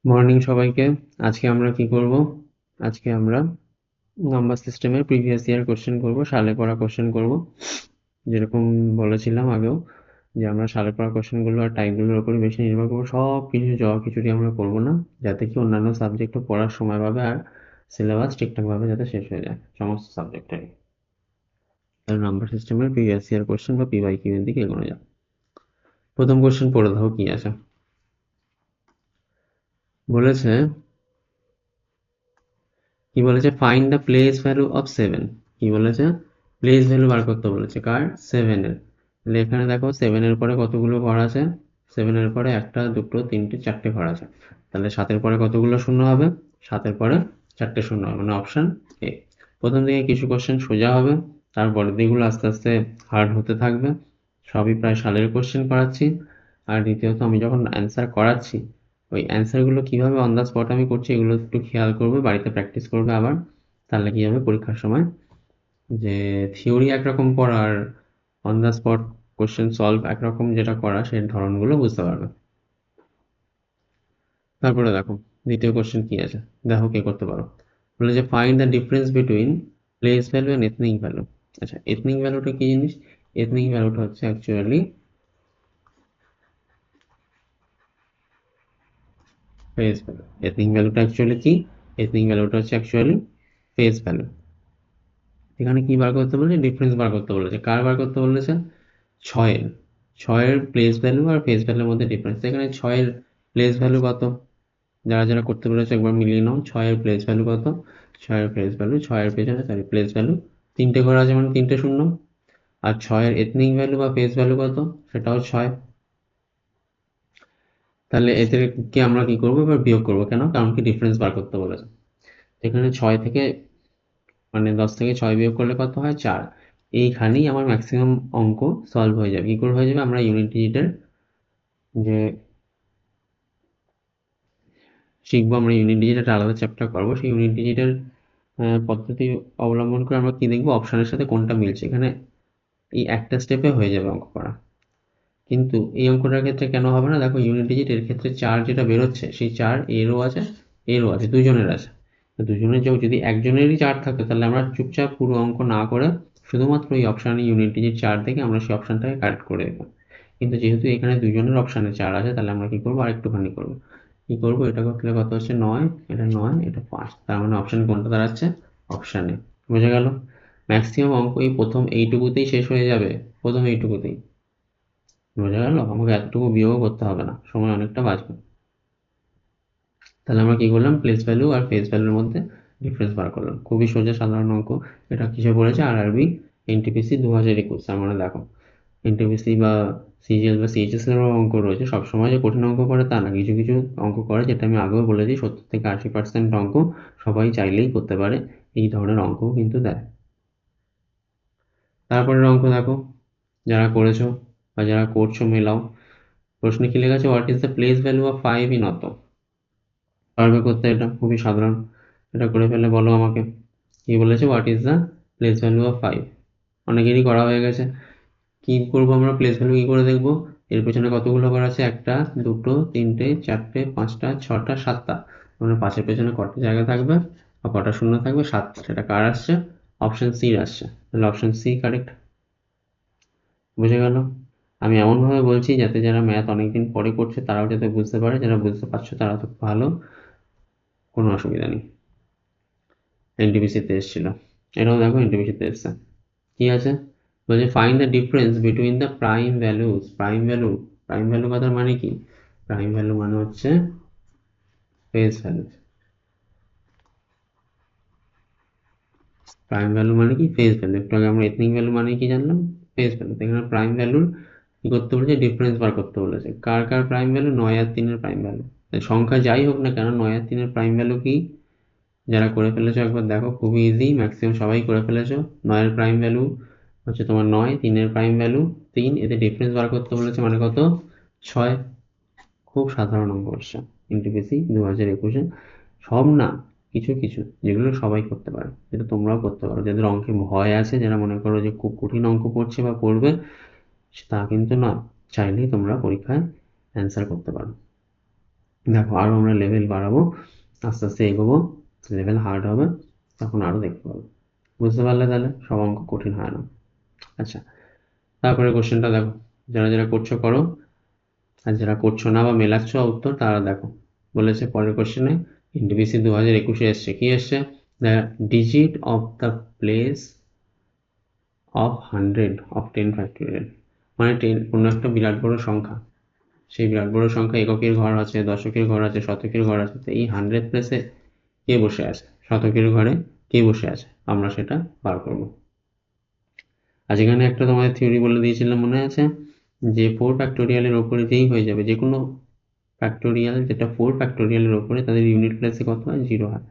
Morning সবাইকে। আজকে আমরা কি করব? আজকে আমরা নাম্বার সিস্টেমের প্রিভিয়াস ইয়ার কোশ্চেন করব, সালে পড়া কোশ্চেন করব। যেরকম বলেছিলাম আগেও যে আমরা সালে পড়া কোশ্চেনগুলো আর টাইপগুলোর উপরে বেশি নির্ভর করবো, সব কিছু জবা খিচুড়ি আমরা করবো না, যাতে কি অন্যান্য সাবজেক্টও পড়ার সময় পাবে আর সিলেবাস ঠিকঠাকভাবে যাতে শেষ হয়ে যায় সমস্ত সাবজেক্টেরই। তাহলে নাম্বার সিস্টেমের প্রিভিয়াস ইয়ার কোশ্চেন বা পিওয়াইকিউ এর দিকে এগোনো যাক। প্রথম কোশ্চেন পড়ে দাও কি আছে। বলেছে কি বলেছে, find the place value of 7। কি বলেছে? প্লেস ভ্যালু বার করতে বলেছে, কার? 7 এর। তাহলে এখানে দেখো 7 এর পরে কতগুলো ঘর আছে? 7 এর পরে একটা, দুটো, তিনটে, চারটে ঘর আছে। তাহলে 7 এর পরে কতগুলো শূন্য হবে? 7 এর পরে চারটে শূন্য হবে, মানে অপশন এ। প্রথম দিকে কিছু কোশ্চেন সোজা হবে, তারপরের দিকগুলো আস্তে আস্তে হার্ড হতে থাকবে। সবই প্রায় সালের কোশ্চেন করাচ্ছি। আর দ্বিতীয়ত আমি যখন অ্যান্সার করাচ্ছি, ওই অ্যান্সারগুলো কীভাবে অন দ্য স্পট আমি করছি এগুলো একটু খেয়াল করবে, বাড়িতে প্র্যাকটিস করবে আবার। তাহলে কী হবে, পরীক্ষার সময় যে থিওরি একরকম পড়া আর on the spot question solve একরকম যেটা করা, সেই ধরনগুলো বুঝতে পারবে। তারপরে দেখো দ্বিতীয় কোশ্চেন কি আছে, দেখো কে করতে পারো। বলে যে find the difference between place value and ethnic value. আচ্ছা, এথনিক ভ্যালুটা কি জিনিস? এথনিক ভ্যালুটা হচ্ছে অ্যাকচুয়ালি ফেস ভ্যালু। এথনিক ভ্যালুটা অ্যাকচুয়ালি কি? এথনিক ভ্যালুটা হচ্ছে অ্যাকচুয়ালি ফেস ভ্যালু। এখানে কি বার করতে বলেছে? ডিফারেন্স বার করতে বলেছে। কার বার করতে বলেছে? ছয়ের। ছয়ের প্লেস ভ্যালু আর ফেস ভ্যালুর মধ্যে ডিফারেন্স। এখানে ছয়ের প্লেস ভ্যালু কত? যারা যারা করতে পেরেছো একবার মিলিয়ে নাও। ছয়ের প্লেস ভ্যালু কত? ছয়ের প্লেস ভ্যালু, ছয়ের পেছনে সরি প্লেস ভ্যালু তিনটে ঘর আছে, মানে তিনটে শূন্য। আর ছয়ের এথনিক ভ্যালু বা ফেস ভ্যালু কত? সেটাও 6। তাহলে এদেরকে আমরা কি করবো, এবার বিয়োগ করবো। কেন? কারণ কি ডিফারেন্স বার করতে বলেছে। এখানে 6 থেকে মানে 10 থেকে 6 বিয়োগ করলে কত হয়? 4। এইখানেই আমার ম্যাক্সিমাম অঙ্ক সলভ হয়ে যাবে। কি করে হয়ে যাবে? আমরা ইউনিট ডিজিটের যে শিখবো, আমরা ইউনিট ডিজিটের আলাদা চ্যাপ্টার করবো, সেই ইউনিট ডিজিটের পদ্ধতি অবলম্বন করে আমরা কি দেখবো, অপশানের সাথে কোনটা মিলছে। এখানে এই একটা স্টেপে হয়ে যাবে অঙ্ক করা। কিন্তু এই অঙ্কটার ক্ষেত্রে কেন হবে না? দেখো ইউনিট ডিজিট এর ক্ষেত্রে 4 যেটা বেরোচ্ছে, সেই 4 এরও আছে, এরও আছে, দুজনের আছে। তো দুজনের যোগ যদি একজনেরই 4 থাকে, তাহলে আমরা চুপচাপ পুরো অঙ্ক না করে শুধুমাত্র এই অপশানে ইউনিট ডিজিট 4 থেকে আমরা সেই অপশানটাকে কারেক্ট করে দেবো। কিন্তু যেহেতু এখানে দুজনের অপশানে 4 আছে, তাহলে আমরা কি করবো, আরেকটুখানি করবো। কি করবো, এটা করলে কত হচ্ছে? 9, এটা 9, এটা 5। তার মানে অপশান কোনটা দাঁড়াচ্ছে? অপশানে। বোঝা গেল? ম্যাক্সিমাম অঙ্ক এই প্রথম এইটুকুতেই শেষ হয়ে যাবে, প্রথম এইটুকুতেই। বোঝা গেল? আমাকে এতটুকু বিয়োগ করতে হবে না, সময় অনেকটা বাঁচবে। তাহলে আমরা কি করলাম, প্লেস ভ্যালু আর ফেস ভ্যালুর মধ্যে ডিফারেন্স বার করলাম। খুবই সোজা সাধারণ অঙ্ক। এটা কিসে পড়েছে? RRB NTPC 2021। তার মানে দেখো NTPC বা সিজিএল বা সিএইচএস এর অঙ্ক রয়েছে, সবসময় যে কঠিন অঙ্ক করে তা না, কিছু কিছু অঙ্ক করে, যেটা আমি আগেও বলেছি 70 থেকে 80% অঙ্ক সবাই চাইলেই করতে পারে। এই ধরনের অঙ্কও কিন্তু দেয়। তারপরের অঙ্ক দেখো, যারা করেছো বা যারা করছো মেলাও। প্রশ্নে কি লেখা আছে? What is the place value of 5 in অত। পারবে করতে? এটা খুবই সাধারণ, এটা করে ফেলে বলো আমাকে। কি বলেছে? What is the place value of 5। অনেকেরই করা হয়ে গেছে। কি করবো আমরা, প্লেস ভ্যালু কি করে দেখবো? এর পেছনে কতগুলো ঘর আছে? একটা, দুটো, তিনটে, চারটে, পাঁচটা, ছটা, সাতটা। মানে 5-এর পেছনে কটা জায়গা থাকবে বা কটা শূন্য থাকবে? 7টা। সেটা কার আসছে? অপশন সি আসছে। তাহলে অপশন সি কারেক্ট। বুঝে গেল? আমি এমনভাবে বলছি যাতে যারা ম্যাথ অনেকদিন পরে করছে তারাও যাতে বুঝতে পারে, যারা বুঝতে পারছো তারা তো ভালো, কোনো অসুবিধা নেই। এনটিপিসিতে এসেছিল, এটাও দেখো এনটিপিসিতে এসছে। কি আছে? বলছে find the difference between the prime values. Prime value, prime value কথার মানে কি? প্রাইম ভ্যালু মানে হচ্ছে ফেস ভ্যালু। প্রাইম ভ্যালু মানে কি? Face value. একটু আগে আমরা এথনিক ভ্যালু মানে কি জানলাম? Face value. এখানে প্রাইম ভ্যালুর কি করতে বলেছে? ডিফারেন্স বার করতে বলেছে। কার কার প্রাইম ভ্যালু? 9 আর 3-এর প্রাইম ভ্যালু। সংখ্যা যাই হোক না কেন, 9 আর 3-এর প্রাইম ভ্যালু কি? যারা করে ফেলেছো একবার দেখো, খুবই ইজি, ম্যাক্সিমাম সবাই করে ফেলেছো। 9-এর প্রাইম ভ্যালু হচ্ছে তোমার 9, 3-এর প্রাইম ভ্যালু 3, এতে ডিফারেন্স বার করতে বলেছে, মানে কত? 6। খুব সাধারণ অঙ্ক আসছে এনটিপিসি 2021-এ। সব না, কিছু কিছু যেগুলো সবাই করতে পারে, যেটা তোমরাও করতে পারো। যাদের অঙ্কে ভয় আছে, যারা মনে করো যে খুব কঠিন অঙ্ক পড়ছে বা পড়বে, তা কিন্তু নয়, চাইলেই তোমরা পরীক্ষায় অ্যান্সার করতে পারো। দেখো আরো আমরা লেভেল বাড়াবো, আস্তে আস্তে এগোবো, লেভেল হার্ড হবে, তখন আরো দেখতে পাবো। বুঝতে পারলে? তাহলে সব অঙ্ক কঠিন হয় না। আচ্ছা, তারপরে কোশ্চেনটা দেখো, যারা যারা করছো করো, আর যারা করছো না বা মেলাচ্ছ উত্তর তারা দেখো। বলেছে পরের কোশ্চেনে এনটিপিসি 2021 এসছে, কি এসছে? The digit of the place of 100 of 10 factorial, মানে 10 কোনো একটা বিরাট বড় সংখ্যা, সেই বিরাট বড় সংখ্যা এককের ঘর আছে, দশকের ঘর আছে, শতকের ঘর আছে, তো এই 100 প্লেসে কে বসে আছে, শতকের ঘরে কে বসে আছে, আমরা সেটা বার করবো। আজ এখানে একটা তোমাদের থিওরি বলে দিয়েছিলাম মনে আছে, যে 4 ফ্যাক্টোরিয়ালের ওপরে যেই হয়ে যাবে, যে কোনো ফ্যাক্টোরিয়াল যেটা 4 ফ্যাক্টোরিয়ালের ওপরে, তাদের ইউনিট প্লেসে কত হয়? 0 হয়।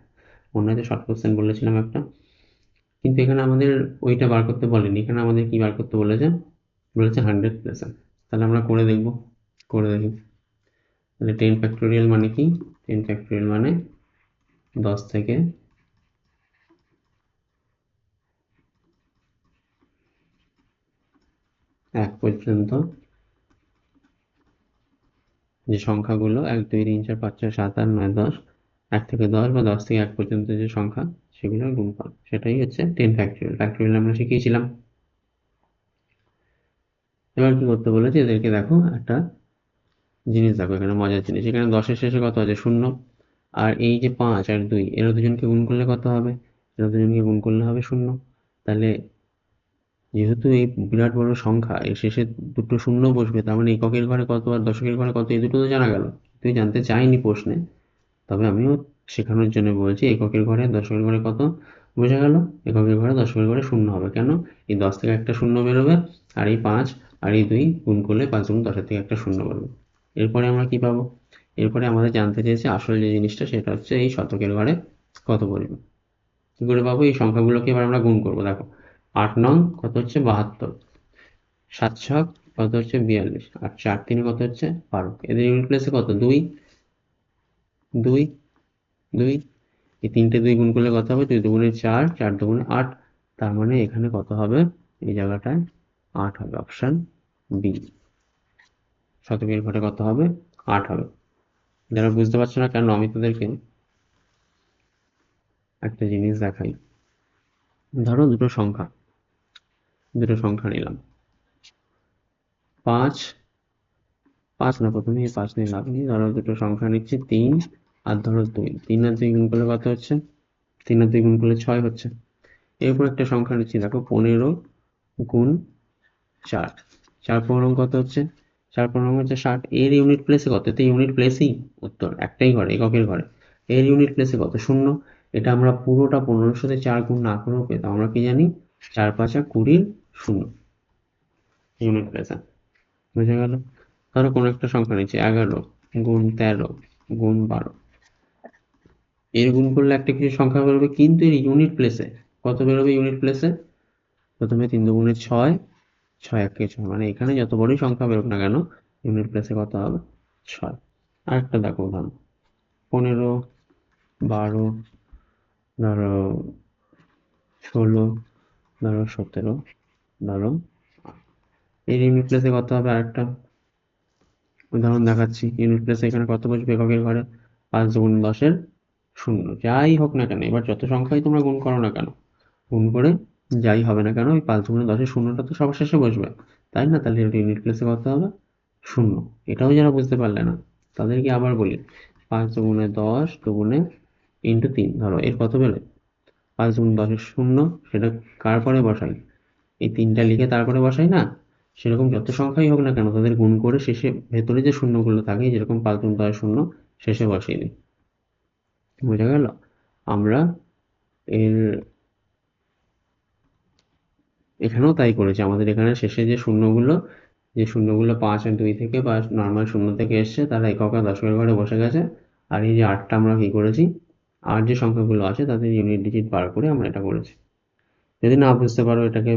মনে আছে শর্ট কোশ্চেন বলেছিলাম একটা। কিন্তু এখানে আমাদের ওইটা বার করতে বলেনি, এখানে আমাদের কি বার করতে বলেছে? বলেছে 100 প্লেসে। তাহলে আমরা করে দেখবো, করে দেখি। তাহলে 10 ফ্যাক্টোরিয়াল মানে কি? 10 ফ্যাক্টোরিয়াল মানে 10 থেকে 1 পর্যন্ত যে সংখ্যাগুলো 1 2 3 4 5 6 7 8 9 10, 1 থেকে 10 বা 10 থেকে 1 পর্যন্ত যে সংখ্যা, সেগুলোর গুণফল, সেটাই হচ্ছে 10 ফ্যাক্টোরিয়াল। ফ্যাক্টোরিয়াল আমরা শিখিয়েছিলাম। এবার কি করতে বলেছে এদেরকে? দেখো একটা জিনিস দেখো, এখানে মজার জিনিস, এখানে 10-এর শেষে কত আছে? 0। আর এই যে 5 আর 2, এরা দুজনকে গুণ করলে কত হবে? এরা দুজনকে গুণ করলে হবে 0। তাহলে যেহেতু এই বিরাট বড় সংখ্যা, এর শেষে দুটো শূন্য বসবে, তার মানে এককের ঘরে কত আর দশকের ঘরে কত, এই দুটো তো জানা গেল। তুই জানতে চাইনি প্রশ্নে, তবে আমিও শেখানোর জন্য বলছি, এককের ঘরে দশকের ঘরে কত বোঝা গেল? এককের ঘরে দশকের ঘরে 0 হবে। কেন? এই 10 থেকে একটা 0 বেরোবে, আর এই 5 আর এই 2 গুণ করলে 5 গুণ 10 থেকে একটা 0 বেরোবে। এরপরে আমরা কি পাবো? এরপরে আমাদের জানতে চেয়েছে আসল যে জিনিসটা, সেটা হচ্ছে এই শতকের ঘরে কত বলবে। কি করে পাবো? এই সংখ্যাগুলোকে এবার আমরা গুণ করবো। দেখো 8 নং কত হচ্ছে? 72। 7 ছক কত হচ্ছে? 42। আর 4 3 কত হচ্ছে? 12। এদের ইউনিট প্লেসে কত? 2 2 2। এই তিনটে 2 গুণ করলে কত হবে? 2 দুগুণে 4, 4 দুগুণে 8। তার মানে এখানে কত হবে? এই জায়গাটায় 8 হবে, অপশন বি। শতকের ঘরে কত হবে? 8 হবে। যারা বুঝতে পারছো না কেন, আমি তাদেরকে একটা জিনিস দেখাই। ধরো দুটো সংখ্যা নিলাম, 5 5 না, প্রথমে 5 নিয়ে লাভ নেই। ধরো দুটো সংখ্যা নিচ্ছি, 3 আর ধরো 2। 3 আর 2 গুণ করলে কত হচ্ছে? 3 আর 2 গুণ করলে 6 হচ্ছে। এরপর একটা সংখ্যা নিচ্ছি, দেখো 15 গুণ 4। 4 কত হচ্ছে? 4 হচ্ছে 60। এর ইউনিট প্লেসে কত? তো ইউনিট প্লেসেই উত্তর, একটাই ঘরে, এককের ঘরে। এর ইউনিট প্লেসে কত? 0। এটা আমরা পুরোটা 15-এর সাথে 4 গুণ না করেও পেতাম। আমরা কি জানি? 4 5 20 0 ইউনিট প্লেসে। বুঝে গেল? ধরো কোনো একটা সংখ্যা নিচ্ছি, 11 গুণ 13 গুণ 12। এর গুণ করলে একটা কিছু সংখ্যা বেরোবে, কিন্তু এর ইউনিট প্লেসে কত বেরোবে? ইউনিট প্লেসে প্রথমে 3 দুগুণে 6, 6 একে 6, মানে এখানে যত বড়ই সংখ্যা বেরোক না কেন, ইউনিট প্লেসে কত হবে? 6। আরেকটা দেখো উদাহরণ, 15 12, ধরো 16, ধরো 17, ধরো 8। এর ইউনিট প্লেসে কত হবে? আরেকটা উদাহরণ দেখাচ্ছি। ইউনিট প্লেসে এখানে কত বসবে এককের ঘরে? 5 দুগুণ 10-এর 0। যাই হোক না কেন, এবার যত সংখ্যাই তোমরা গুণ করো না কেন, গুণ করে যাই হবে না কেন, ওই 5 দুগুণে 10-এর 0টা তো সবার শেষে বসবে, তাই না? তাহলে এটা ইউনিট প্লেসে কত হবে? 0। এটাও যারা বুঝতে পারলে না, তাদেরকে আবার বলি, 5 দুগুণে 10 দুগুণে ইন্টু 3, ধরো এর কত বেরোয়? 5 দুগুণ 10-এর 0, সেটা কার পরে বসাই? এই 3টা লিখে তারপরে বসাই না? সেরকম যত সংখ্যাই হোক না কেন, তাদের গুণ করে শেষে ভেতরে যে শূন্যগুলো থাকে, যেরকম 5 দুগুণ 10-এর 0, শেষে বসিয়ে দিই। বোঝা গেল? আমরা এর এখানেও তাই করেছি। আমাদের এখানে শেষে যে শূন্যগুলো 5 আর 2 থেকে বা নর্মাল 0 থেকে এসছে, তারা একক আর দশকের ঘরে বসে গেছে। আর এই যে 8টা আমরা কি করেছি, আর যে সংখ্যাগুলো আছে তাদের ইউনিট ডিজিট বার করে আমরা এটা করেছি। যদি না বুঝতে পারো, এটাকে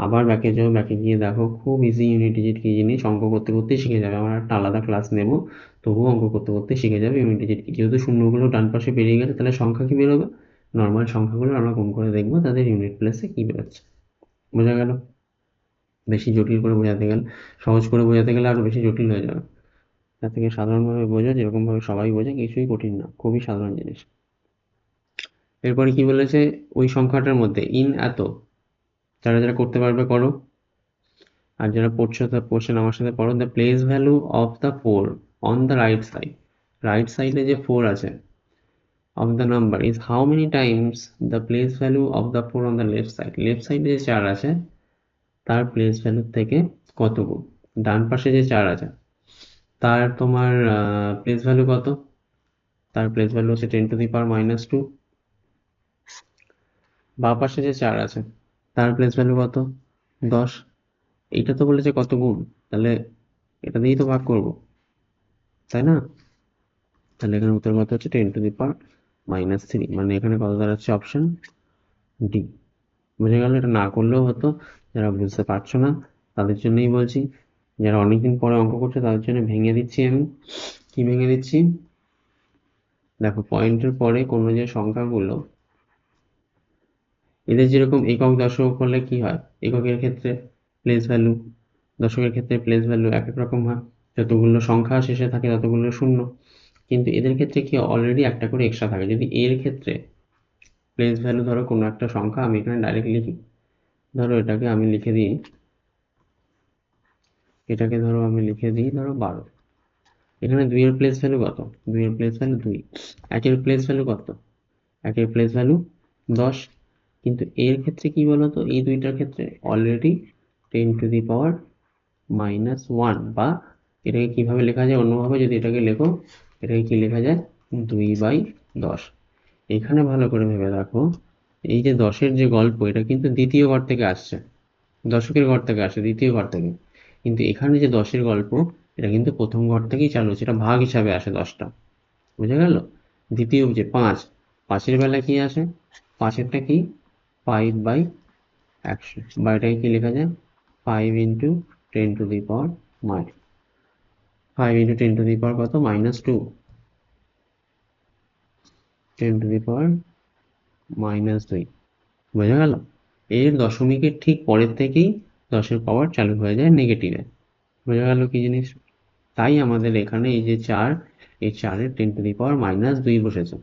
আবার ব্যাকে যাও, ব্যাকে গিয়ে দেখো, খুব ইজি ইউনিট ডিজিট কি জিনিস, অঙ্ক করতে করতেই শিখে যাবে। আমার একটা আলাদা ক্লাস নেব, তবুও অঙ্ক করতে করতে শিখে যাবে ইউনিট ডিজিট কি। যেহেতু শূন্যগুলো ডান পাশে বেরিয়ে গেছে, তাহলে সংখ্যা কি বেরোবে? নর্মাল সংখ্যাগুলো আমরা গুণ করে দেখবো তাদের ইউনিট প্লেসে কি বেরোচ্ছে। বোঝা গেল? বেশি জটিল করে বোঝাতে গেলে, সহজ করে বোঝাতে গেলে আরো বেশি জটিল হয়ে যাবে। তার থেকে সাধারণভাবে বোঝো, যেরকমভাবে সবাই বোঝে, কিছুই কঠিন না, খুবই সাধারণ জিনিস। এরপরে কি বলেছে, ওই সংখ্যাটার মধ্যে ইন এত, যারা যারা করতে পারবে করো, আর যারা পড়ছো তা পড়ছেন আমার সাথে পড়ো। The place value of the 4 on the right side, right সাইডে যে 4 আছে of the number is how many times the place value of the 4 on the left side, left সাইডে যে 4 আছে তার প্লেস ভ্যালুর থেকে কত গুণ। ডান পাশে যে 4 আছে তার তোমার প্লেস ভ্যালু কত, তার প্লেস ভ্যালু হচ্ছে 10⁻²। বাঁ পাশে যে 4 আছে তার প্লেস ভ্যালু কত, 10। এইটা তো বলেছে কত গুণ, তাহলে এটা দিয়েই তো ভাগ করব, তাই না? তাহলে এখানে উত্তর কত হচ্ছে 10⁻³ মানে এখানে কত দাঁড়াচ্ছে, অপশন ডি। বুঝে গেল? এটা না করলেও হতো, যারা বুঝতে পারছো না তাদের জন্যই বলছি, যারা অনেকদিন পরে অঙ্ক করছে তাদের জন্য ভেঙে দিচ্ছি আমি। কি ভেঙে দিচ্ছি দেখো, পয়েন্টের পরে কোনো যে সংখ্যাগুলো, এদের যেরকম একক দশক হলে কি হয়, এককের ক্ষেত্রে প্লেস ভ্যালু, দশকের ক্ষেত্রে প্লেস ভ্যালু এক এক রকম হয়, যতগুলো সংখ্যা শেষে থাকে ততগুলো শূন্য। কিন্তু এদের ক্ষেত্রে কি অলরেডি একটা করে এক্সট্রা থাকে। যদি এর ক্ষেত্রে প্লেস ভ্যালু ধরো কোনো একটা সংখ্যা, আমি এখানে ডাইরেক্ট লিখি, ধরো এটাকে আমি লিখে দিই, এটাকে ধরো আমি লিখে দিই ধরো 12। এখানে 2 এর প্লেস ভ্যালু কত, 2 এর প্লেস ভ্যালু 2। 1 এর প্লেস ভ্যালু কত, 1 এর প্লেস ভ্যালু 10। কিন্তু এর ক্ষেত্রে কি বলতো, এই দুইটার ক্ষেত্রে অলরেডি 10⁻⁻1, বা এটাকে কিভাবে লেখা যায় অন্যভাবে, যদি এটাকে লেখো, এটাকে কি লেখা যায়, 2/10। এখানে ভালো করে ভেবে দেখো, এই যে 10-এর যে গল্প, এটা কিন্তু দ্বিতীয় ঘর থেকে আসছে, দশকের ঘর থেকে আসে, দ্বিতীয় ঘর থেকে। কিন্তু এখানে যে 10-এর গল্প, এটা কিন্তু প্রথম ঘর থেকেই চালু হচ্ছে, এটা ভাগ হিসাবে আসে 10টা। বুঝে গেল? দ্বিতীয় যে 5, 5-এর বেলায় কি আসে, 5-এরটা কি 5/100, বা এটাকে কি লেখা যায় 5 ইন্টু 10⁻, 5 ইন্টু 10⁻ কত, -2, 10⁻²। বোঝা গেল? এর দশমিকের ঠিক পরের থেকেই 10-এর পাওয়ার চালু হয়ে যায় নেগেটিভে। বোঝা গেল কি জিনিস? তাই আমাদের এখানে এই যে 4, এই 4-এর 10⁻² বসেছে,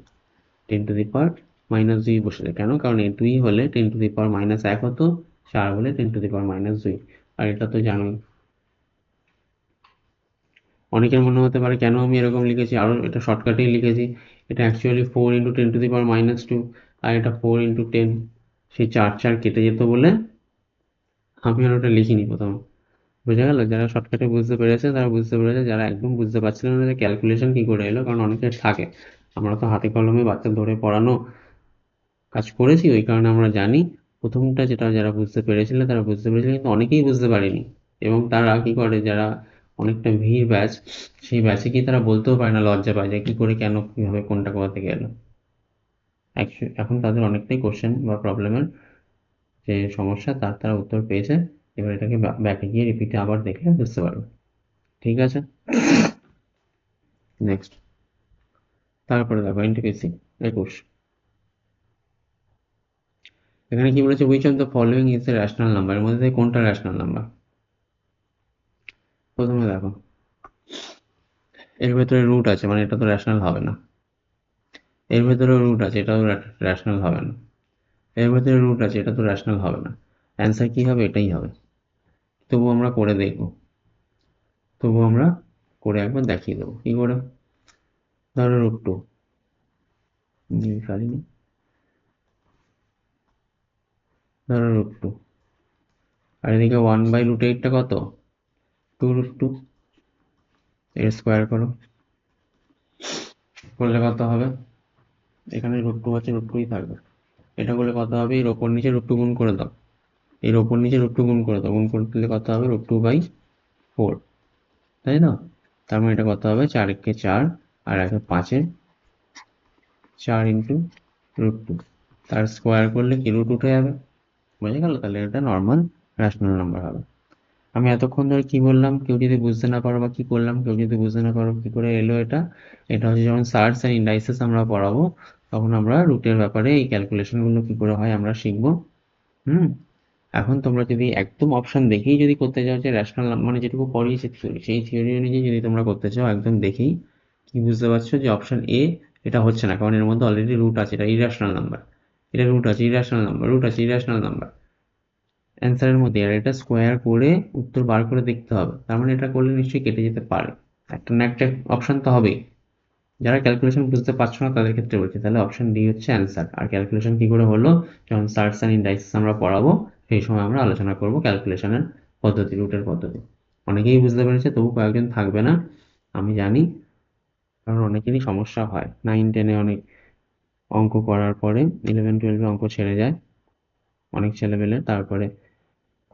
10⁻² বসেছে। কেন? কারণ এই 2 হলে 10⁻1 হতো, 4 হলে 10⁻²। আর এটা তো জানোই। অনেকের মনে হতে পারে কেন আমি এরকম লিখেছি, আরো এটা শর্টকাটেই লিখেছি। এটা অ্যাকচুয়ালি 4 ইন্টু 10⁻², আর এটা 4 ইন্টু 10, সেই 4 কেটে যেত বলে আমি আর ওটা লিখিনি প্রথমে। বোঝা গেল? যারা শর্টকাটে বুঝতে পেরেছে তারা বুঝতে পেরেছে, যারা একদম বুঝতে পারছিলেন না যে ক্যালকুলেশন কি করে এলো, কারণ অনেকের থাকে, আমরা তো হাতে কলমে বাচ্চা ধরে পড়ানো কাজ করেছি, ওই কারণে আমরা জানি। প্রথমটা যেটা যারা বুঝতে পেরেছিল তারা বুঝতে পেরেছিল, কিন্তু অনেকেই বুঝতে পারেনি। এবং তারা কি করে, যারা অনেকটা ভিড় ব্যাচ, সেই ব্যাচে কি তারা বলতেও পারে না, লজ্জা পায় যে কি করে, কেন, কিভাবে, কোনটা কোথা থেকে এলো। এখন তাদের অনেকটাই কোশ্চেন বা প্রবলেমের যে সমস্যা, তারা উত্তর পেয়েছে। এবার এটাকে ব্যাকে গিয়ে রিপিটে আবার দেখলে বুঝতে পারবে। ঠিক আছে, নেক্সট। তারপরে দেখো এনটিপিসি 21। এখানে কি বলেছে, which of the following is a rational number, এর মধ্যে থেকে কোনটা রেশনাল নাম্বার। প্রথমে দেখো, এর ভেতরে রুট আছে, মানে এটা তো রেশনাল হবে না। এর ভেতরে রুট আছে, এটাও রেশনাল হবে না। এর ভেতরে রুট আছে, এটা তো রেশনাল হবে না। অ্যান্সার কি হবে, এটাই হবে। তবু আমরা করে দেখব, তবু আমরা করে একবার দেখিয়ে দেবো কি করে। ধরো √2, পারিনি, ধরো √2, আর এদিকে 1/√8টা কত, 2√2, এর স্কোয়ার করো, করলে কত হবে, এখানে √2 আছে, √2ই থাকবে। এটা করলে কত হবে, এর ওপর নিচে √2 গুণ করে দাও, এর ওপর নিচে √2 গুণ করে দাও, গুণ করে দিলে কত হবে, √2/4, তাই না? তার মানে এটা কত হবে, 4 × 4 আর 5 4 ইন্টু √2, তার স্কোয়ার করলে কি রুট উঠে যাবে। বুঝে গেল? তাহলে এটা নর্মাল রেশনাল নাম্বার হবে। আমি এতক্ষণ ধরে কি বললাম, কেউ যদি বুঝতে না পারো, বা কি করলাম কেউ যদি বুঝতে না পারো, কি করে এলো এটা, এটা হচ্ছে যখন সার্চ অ্যান্ড ইন্ডাইসেস আমরা পড়াবো, তখন আমরা রুটের ব্যাপারে এই ক্যালকুলেশনগুলো কি করে হয় আমরা শিখবো। হুম, এখন তোমরা যদি একদম অপশন দেখেই যদি করতে চাও যে রেশনাল মানে যেটুকু পড়িয়েছে থিওরি, সেই থিওরি অনুযায়ী যদি তোমরা করতে চাও একদম দেখেই, কি বুঝতে পারছো যে অপশন এ এটা হচ্ছে না, কারণ এর মধ্যে অলরেডি রুট আছে, এটা ইরেশনাল নাম্বার, এটা রুট আছে ইরেশনাল নাম্বার, রুট আছে ইরেশনাল নাম্বার অ্যান্সারের মধ্যে, আর এটা স্কোয়ার করে উত্তর বার করে দেখতে হবে, তার মানে এটা করলে নিশ্চয়ই কেটে যেতে পারে, একটা না একটা অপশন তো হবেই। যারা ক্যালকুলেশন বুঝতে পারছো না তাদের ক্ষেত্রে বলছি, তাহলে অপশন ডি হচ্ছে অ্যান্সার। আর ক্যালকুলেশন কি করে হলো, যখন সার্চ অ্যান্ড ইন্ডাইসিস আমরা পড়াবো সেই সময় আমরা আলোচনা করব ক্যালকুলেশনের পদ্ধতি, রুটের পদ্ধতি। অনেকেই বুঝতে পেরেছে, তবু কয়েকজন থাকবে না, আমি জানি, কারণ অনেকেরই সমস্যা হয় 9-10-এ অনেক অঙ্ক করার পরে 11-12-এ অঙ্ক ছেড়ে যায় অনেক ছেলেপেলের, তারপরে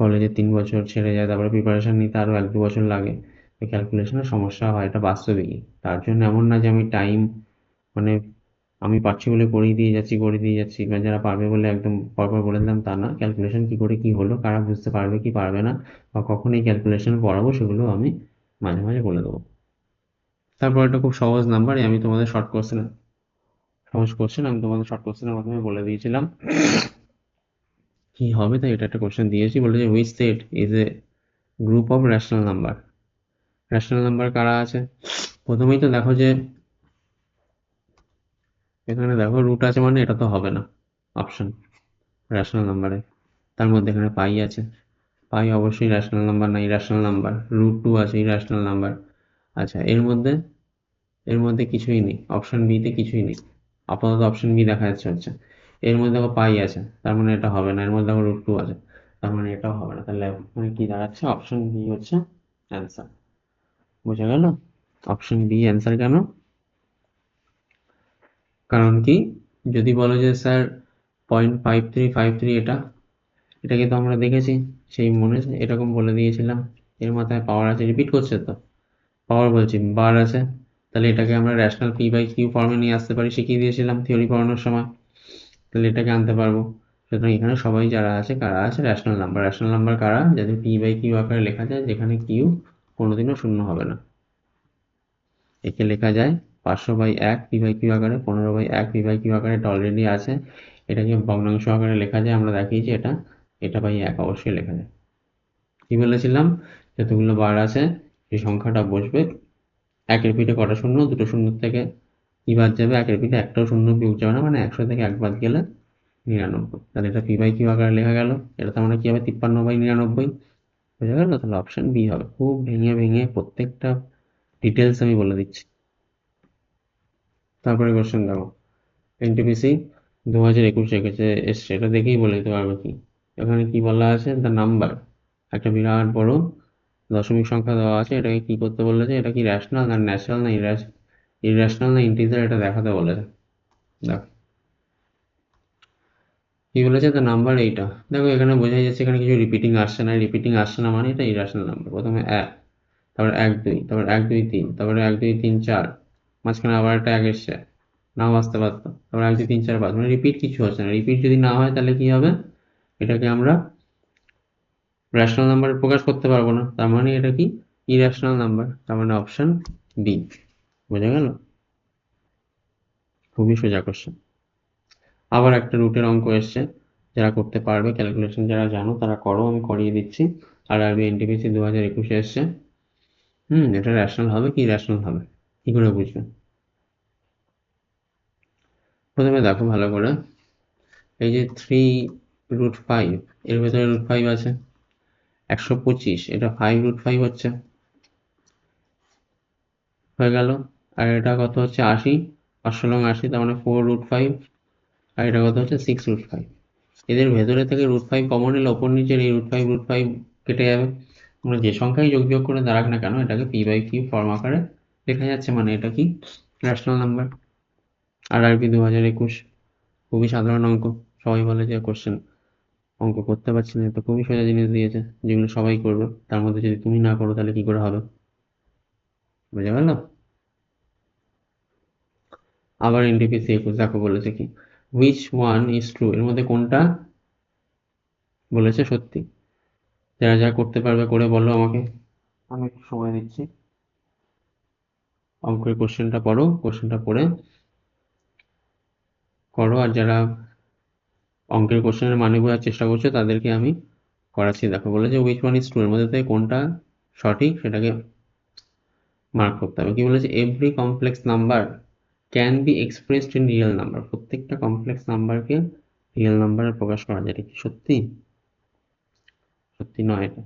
কলেজে 3 বছর ছেড়ে যায়, তারপরে প্রিপারেশন নিতে আরও 1-2 বছর লাগে, তো ক্যালকুলেশনের সমস্যা হয়, এটা বাস্তবিকই। তার জন্য এমন না যে আমি টাইম মানে আমি পারছি বলে করে দিয়ে যাচ্ছি বা যারা পারবে বলে একদম পরপর বলে দিলাম, তা না। ক্যালকুলেশন কি করে কি হলো, কারা বুঝতে পারবে কি পারবে না, বা কখন এই ক্যালকুলেশন পড়াবো সেগুলো আমি মাঝে মাঝে বলে দেবো। তারপর একটা খুব সহজ নাম্বার, আমি তোমাদের সহজ কোশ্চেন আমি তোমাদের শর্ট কোশ্চেনের মাধ্যমে বলে দিয়েছিলাম কি হবে, তাই এটা একটা কোশ্চেন দিয়েছি, বলে যে which set is a group of rational number. Rational number কারা আছে, প্রথমেই তো দেখো যে এখানে দেখো রুট আছে, মানে এটা তো হবে না অপশন রেশনাল নাম্বারে। তার মধ্যে এখানে পাই আছে, পাই অবশ্যই রেশনাল নাম্বার না, ইরেশনাল নাম্বার। √2 আছে ইরেশনাল নাম্বার। আচ্ছা, এর মধ্যে কিছুই নেই, অপশন বিতে কিছুই নেই, আপাতত অপশন বি দেখা যাচ্ছে হচ্ছে। এর মধ্যে দেখো পাই আছে, তার মানে এটা হবে না। এর মধ্যে দেখো √2 আছে, তার মানে এটাও হবে না। তাহলে মানে কি দাঁড়াচ্ছে, অপশন বি হচ্ছে অ্যান্সার। বুঝা গেল অপশন বি অ্যান্সার কেন? কারণ কি, যদি বলো যে স্যার 0.5353 এটা কিন্তু আমরা দেখেছি, সেই মনে আছে এরকম বলে দিয়েছিলাম, এর মাথায় পাওয়ার আছে, রিপিট করছে তো, পাওয়ার বলছি বার আছে, তাহলে এটাকে আমরা র্যাশনাল পি/কিউ ফর্মে নিয়ে আসতে পারি, শিখিয়ে দিয়েছিলাম থিওরি পড়ানোর সময়, তাহলে এটাকে আনতে পারবো। সুতরাং এখানে সবাই যারা আছে কারা আছে, র্যাশনাল নাম্বার কারা, যাদের পি/কিউ আকারে লেখা যায়, যেখানে কিউ কোনোদিনও শূন্য হবে না। একে লেখা যায় 500/1 পি/কিউ আকারে, 15/1 পি/কিউ আকারে, এটা অলরেডি আছে। এটাকে ভগ্নাংশ আকারে লেখা যায়, আমরা দেখিয়েছি, এটা বাই 1 অবশ্যই লেখা যায়। কি বলেছিলাম, যতগুলো বার আছে সেই সংখ্যাটা বসবে, একের পিঠে কটা শূন্য, দুটো শূন্য থেকে কি বাদ যাবে, একের পিঠে একটাও শূন্য বিয়োগ যাবে না, মানে 100 থেকে 1 বাদ গেলে 99। তাহলে এটা পি/কিউ আকারে লেখা গেল, এটা তো আমরা কি হবে 53/99, বোঝা গেল? তাহলে অপশন বি হবে। খুব ভেঙে ভেঙে প্রত্যেকটা ডিটেলস আমি বলে দিচ্ছি। তারপরে কোশ্চেন দেখো, এনটিপিসি 2021 এসছে, এটা দেখেই বলে দিতে পারবে কি। এখানে কি বলা আছে, দ্য নাম্বার, একটা বিরাট বড় দশমিক সংখ্যা দেওয়া আছে, এটাকে কি করতে বলেছে, এটা কি র্যাশনাল না ন্যাচারাল না ইরেশনাল না ইন্টিজার, এটা দেখাতে বলেছে। দেখো কি বলেছে, দ্য নাম্বার এইটা, দেখো এখানে বোঝাই যাচ্ছে এখানে কিছু রিপিটিং আসছে না মানে এটা ইরেশনাল নাম্বার। প্রথমে 1, তারপর 1 2, তারপর 1 2 3, তারপরে 1 2 3 4, মাঝখানে আবার একটা 1 এসছে, নাও আসতে পারতো, তারপর 1 2 3 4 5, মানে রিপিট কিছু হচ্ছে না। রিপিট যদি না হয় তাহলে কি হবে, এটাকে আমরা রেশনাল নাম্বারে প্রকাশ করতে পারবো না, তার মানে এটা কি ইরেশনাল নাম্বার, তার মানে অপশন ডি। বোঝা গেল? খুবই সোজা কোশ্চেন। আবার একটা রুটের অঙ্ক এসছে, যারা করতে পারবে ক্যালকুলেশন, যারা জানো তারা করো, আমি করিয়ে দিচ্ছি। আরআরবি এনটিপিসি 2021 এসছে। এটা রেশনাল হবে কি ইরেশনাল হবে, কি করে বুঝবে? প্রথমে দেখো ভালো করে, এই যে 3√5, এর ভেতরে √5 আছে, 125, এটা 5√5 হচ্ছে, হয়ে গেল। আর এটা কত হচ্ছে 80, 500 লং 80, তার মানে 4√5। আর এটা কত হচ্ছে 6√5। এদের ভেতরে থেকে √5 কমন এলে ওপর নিচের এই √5 কেটে যাবে। আমরা যে সংখ্যাই যোগ বিয়োগ করে দাঁড়াক না কেন, এটাকে পি/কিউ ফর্ম আকারে লেখা যাচ্ছে, মানে এটা কি রেশনাল নাম্বার। আরআরবি 2021, খুবই সাধারণ অঙ্ক। সবাই বলে যে কোশ্চেন অঙ্ক করতে পারছি না, তো খুবই সোজা জিনিস দিয়েছে যেগুলো সবাই করবে, তার মধ্যে যদি তুমি না করো তাহলে কি করে হবে? বুঝা গেল? আবার এনটিপিসি 21 দেখো বলেছে কি, হুইচ ওয়ান ইজ ট্রু, এর মধ্যে কোনটা বলেছে সত্যি। যারা যা করতে পারবে করে বলো আমাকে, আমি একটু সময় দিচ্ছি। অঙ্কের কোশ্চেনটা পড়ো, কোশ্চেনটা পড়ে করো। আর যারা অঙ্কের কোশ্চেনের মানে বোঝার চেষ্টা করছো তাদেরকে আমি করাচ্ছি, দেখো বলেছে উইচ ওয়ান ইজ ট্রু, এর মধ্যে থেকে কোনটা সঠিক সেটাকে মার্ক করতে হবে। কি বলেছে, every complex number can be expressed in real number, প্রত্যেকটা কমপ্লেক্স নাম্বারকে রিয়েল নাম্বারে প্রকাশ করা যায়। এটা কি সত্যি? সত্যি নয় এটা।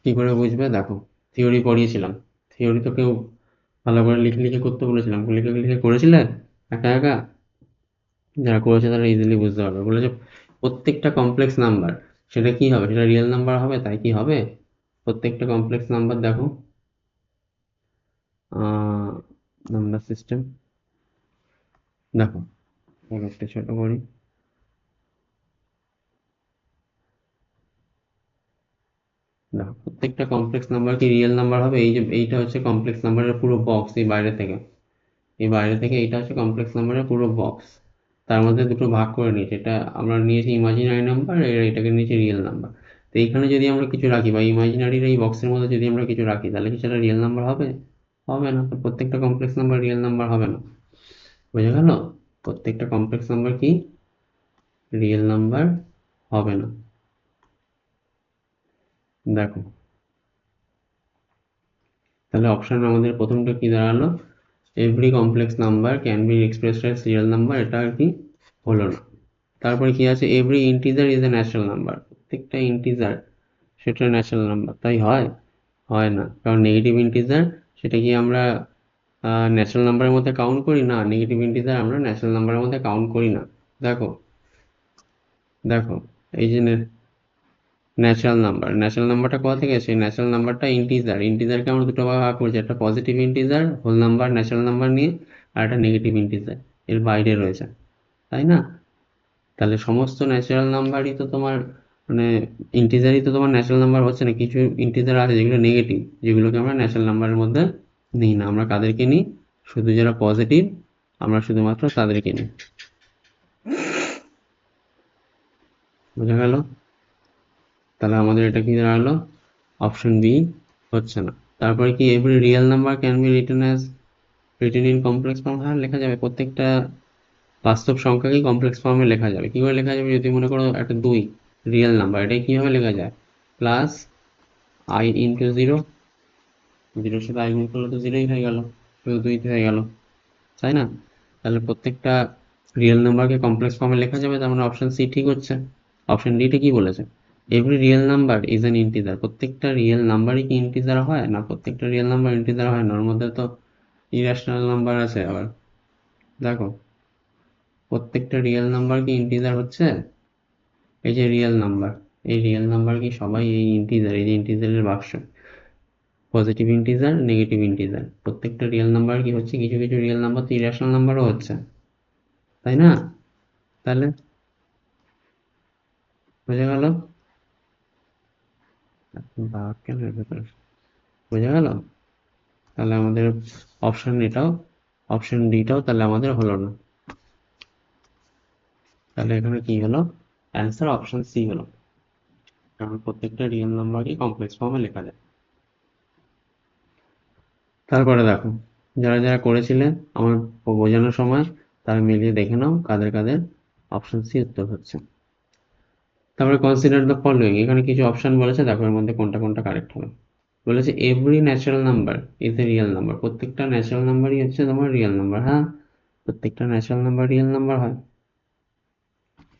কি করে বুঝবে, দেখো থিওরি পড়িয়েছিলাম, থিওরি তো কেউ ভালো করে লিখে লিখে করতে বলেছিলাম, লিখে লিখে করেছিলে একা একা? যারা করেছে তারা ইজিলি বুঝতে পারবে। বলেছে প্রত্যেকটা কমপ্লেক্স নাম্বার, সেটা কি হবে, সেটা রিয়েল নাম্বার হবে, তাই কি হবে প্রত্যেকটা কমপ্লেক্স নাম্বার, দেখো নাম্বার সিস্টেম, দেখো একটু ছোট করি, দেখো প্রত্যেকটা কমপ্লেক্স নাম্বার কি রিয়েল নাম্বার হবে? এই যে এইটা হচ্ছে কমপ্লেক্স নাম্বারের পুরো বক্স, এই বাইরে থেকে, এই বাইরে থেকে এইটা হচ্ছে কমপ্লেক্স নাম্বারের পুরো বক্স, তার মধ্যে দুটো ভাগ করে নিয়েছি, এটা আমরা নিয়েছি ইমাজিনারি নাম্বার, এটাকে নিয়েছি রিয়েল নাম্বার। তো এইখানে যদি আমরা কিছু রাখি, বা ইমাজিনারির এই বক্সের মধ্যে যদি আমরা কিছু রাখি, তাহলে কি সেটা রিয়েল নাম্বার হবে? হবে না। তো প্রত্যেকটা কমপ্লেক্স নাম্বার রিয়েল নাম্বার হবে না। বোঝা গেল? প্রত্যেকটা কমপ্লেক্স নাম্বার কি রিয়েল নাম্বার হবে না। দেখো তাহলে অপশন আমাদের প্রথমটা কি দাঁড়ালো, every complex number can be expressed as real number, এটা আর কি হলো না। তারপরে কি আছে, every integer is a natural number, প্রত্যেকটা ইন্টিজার সেটা ন্যাচারাল নাম্বার, তাই হয়? হয় না, কারণ নেগেটিভ ইন্টিজার সেটা কি আমরা ন্যাচারাল নাম্বারের মধ্যে কাউন্ট করি না, নেগেটিভ ইন্টিজার আমরা ন্যাচারাল নাম্বারের মধ্যে কাউন্ট করি না। দেখো দেখো এই যে ন্যাচারাল নাম্বার, ন্যাচারাল নাম্বারটা কোথা থেকে এসে, ন্যাচারাল নাম্বারটা ইন্টিজার, ইন্টিজারকে আমরা দুটো ভাগে ভাগ করেছি, একটা positive integer whole number natural number নিয়ে, আর একটা নেগেটিভ ইন্টিজার এর বাইরে রয়েছে, তাই না? তাহলে সমস্ত ন্যাচারাল নাম্বারই তো তোমার মানে ইন্টিজারই তো তোমার ন্যাচারাল নাম্বার হচ্ছে না, কিছু ইন্টিজার আছে যেগুলো নেগেটিভ, যেগুলোকে আমরা ন্যাচারাল নাম্বারের মধ্যে নিই না। আমরা কাদেরকে নিই, শুধু যারা পজিটিভ আমরা শুধুমাত্র তাদেরকে নিই। বোঝা গেল? তাহলে আমাদের এটা কি দাঁড়ালো, অপশন বি হচ্ছে না। তারপরে কি, every real number can be written in complex form, হ্যাঁ লেখা যাবে, প্রত্যেকটা বাস্তব সংখ্যাকেই কমপ্লেক্স ফর্মে লেখা যাবে। কি করে লেখা যাবে, যদি মনে করো একটা 2 রিয়েল নাম্বার, এটাই কিভাবে লেখা যায়, প্লাস আই ইন্টু জিরো, জিরোর সাথে আই গুণ করলে তো জিরোই হয়ে গেল, শুধু 2 হয়ে গেল, তাই না? তাহলে প্রত্যেকটা রিয়েল নাম্বারকে কমপ্লেক্স ফর্মে লেখা যাবে, তার মানে অপশন সি ঠিক হচ্ছে। অপশন ডিটা কি বলেছে, every real number is an integer, প্রত্যেকটা রিয়েল নাম্বারই কি ইন্টিজার হয় না, প্রত্যেকটা রিয়েল নাম্বার ইন্টিজার হয় না, ওর মধ্যে তো ইরাশনাল নাম্বার আছে আবার। দেখো প্রত্যেকটা রিয়েল নাম্বার কি ইন্টিজার হচ্ছে, এই যে রিয়েল নাম্বার, এই রিয়েল নাম্বার কি সবাই এই ইন্টিজার, এই যে ইন্টিজারের বাক্স, পজিটিভ ইন্টিজার নেগেটিভ ইন্টিজার, প্রত্যেকটা রিয়েল নাম্বার কি হচ্ছে, কিছু কিছু রিয়েল নাম্বার তো ইরাশনাল নাম্বারও হচ্ছে, তাই না? তাহলে বোঝা গেল, কেন ভেতরে বোঝা গেল? তাহলে আমাদের অপশন এটাও, অপশন ডিটাও তাহলে আমাদের হলো না। তাহলে এখানে কি হলো, অ্যান্সার অপশন সি হলো, কারণ প্রত্যেকটা রিয়েল নাম্বারই কমপ্লেক্স ফর্মে লেখা যায়। তারপরে দেখো যারা যারা করেছিলে আমার বোঝানোর সময়, তারা মিলিয়ে দেখে নাও কাদের কাদের অপশন সি উত্তর হচ্ছে। তারপরে কনসিডার দ্য ফলোইং, এখানে কিছু অপশন বলেছে, দেখো এর মধ্যে কোনটা কোনটা কারেক্ট হবে। বলেছে every natural number is A real number, প্রত্যেকটা ন্যাচারাল নাম্বারই হচ্ছে তোমার রিয়েল নাম্বার, হ্যাঁ প্রত্যেকটা ন্যাচারাল নাম্বার রিয়েল নাম্বার হয়,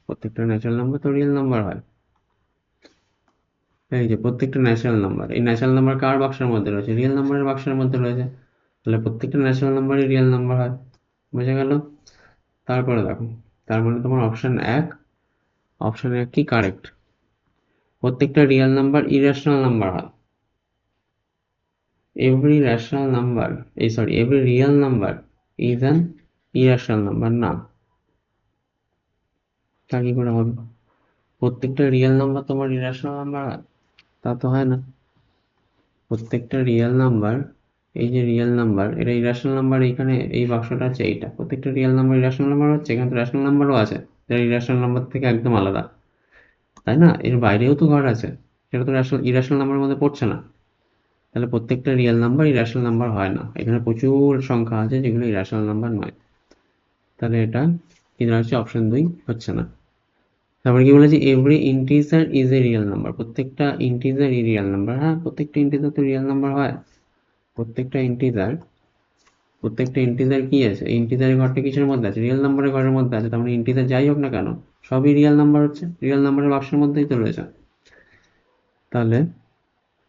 প্রত্যেকটা ন্যাচারাল নাম্বার তো রিয়েল নাম্বার হয়। এই যে প্রত্যেকটা ন্যাচারাল নাম্বার, এই ন্যাচারাল নাম্বার কার বাক্সের মধ্যে রয়েছে, রিয়েল নাম্বারের বাক্সের মধ্যে রয়েছে, তাহলে প্রত্যেকটা ন্যাচারাল নাম্বারই রিয়েল নাম্বার হয়। বোঝা গেল? তারপরে দেখো, তার মানে তোমার অপশন এক কি কারেক্ট, প্রত্যেকটা রিয়েল নাম্বার ইরেশনাল নাম্বার হয়, every rational number, every real number is an irrational number, না তা কি করে হবে, প্রত্যেকটা রিয়েল নাম্বার তোমার ইরেশনাল নাম্বার হয়, তা তো হয় না। প্রত্যেকটা রিয়েল নাম্বার, এই যে রিয়েল নাম্বার এটা ইরেশনাল নাম্বার, এখানে এই বাক্সটা আছে এইটা, প্রত্যেকটা রিয়েল নাম্বার ইরেশনাল নাম্বার হচ্ছে, এখানে তো রেশনাল নাম্বারও আছে, যেটা ইরেশনাল নাম্বার থেকে একদম আলাদা, তাই না? এর বাইরেও তো ঘর আছে, সেটা তো ইরেশনাল নাম্বারের মধ্যে পড়ছে না। তাহলে প্রত্যেকটা রিয়েল নাম্বার ইরেশনাল নাম্বার হয় না, এখানে প্রচুর সংখ্যা আছে যেগুলো ইরেশনাল নাম্বার নয়। তাহলে এটা কি দাঁড়াচ্ছে, অপশন 2 হচ্ছে না। তারপরে কি বলেছি, every integer is a real number, প্রত্যেকটা ইন্টিজারই রিয়েল নাম্বার। হ্যাঁ, প্রত্যেকটা ইন্টিজার তো রিয়েল নাম্বার হয়। প্রত্যেকটা ইন্টিজার কি আছে, ইন্টিজারের ঘরটা কিসের মধ্যে আছে, রিয়েল নাম্বারের ঘরের মধ্যে আছে। তার মানে ইন্টিজার যাই হোক না কেন সবই রিয়েল নাম্বার হচ্ছে, রিয়েল নাম্বারের বাক্সের মধ্যেই তো রয়েছে। তাহলে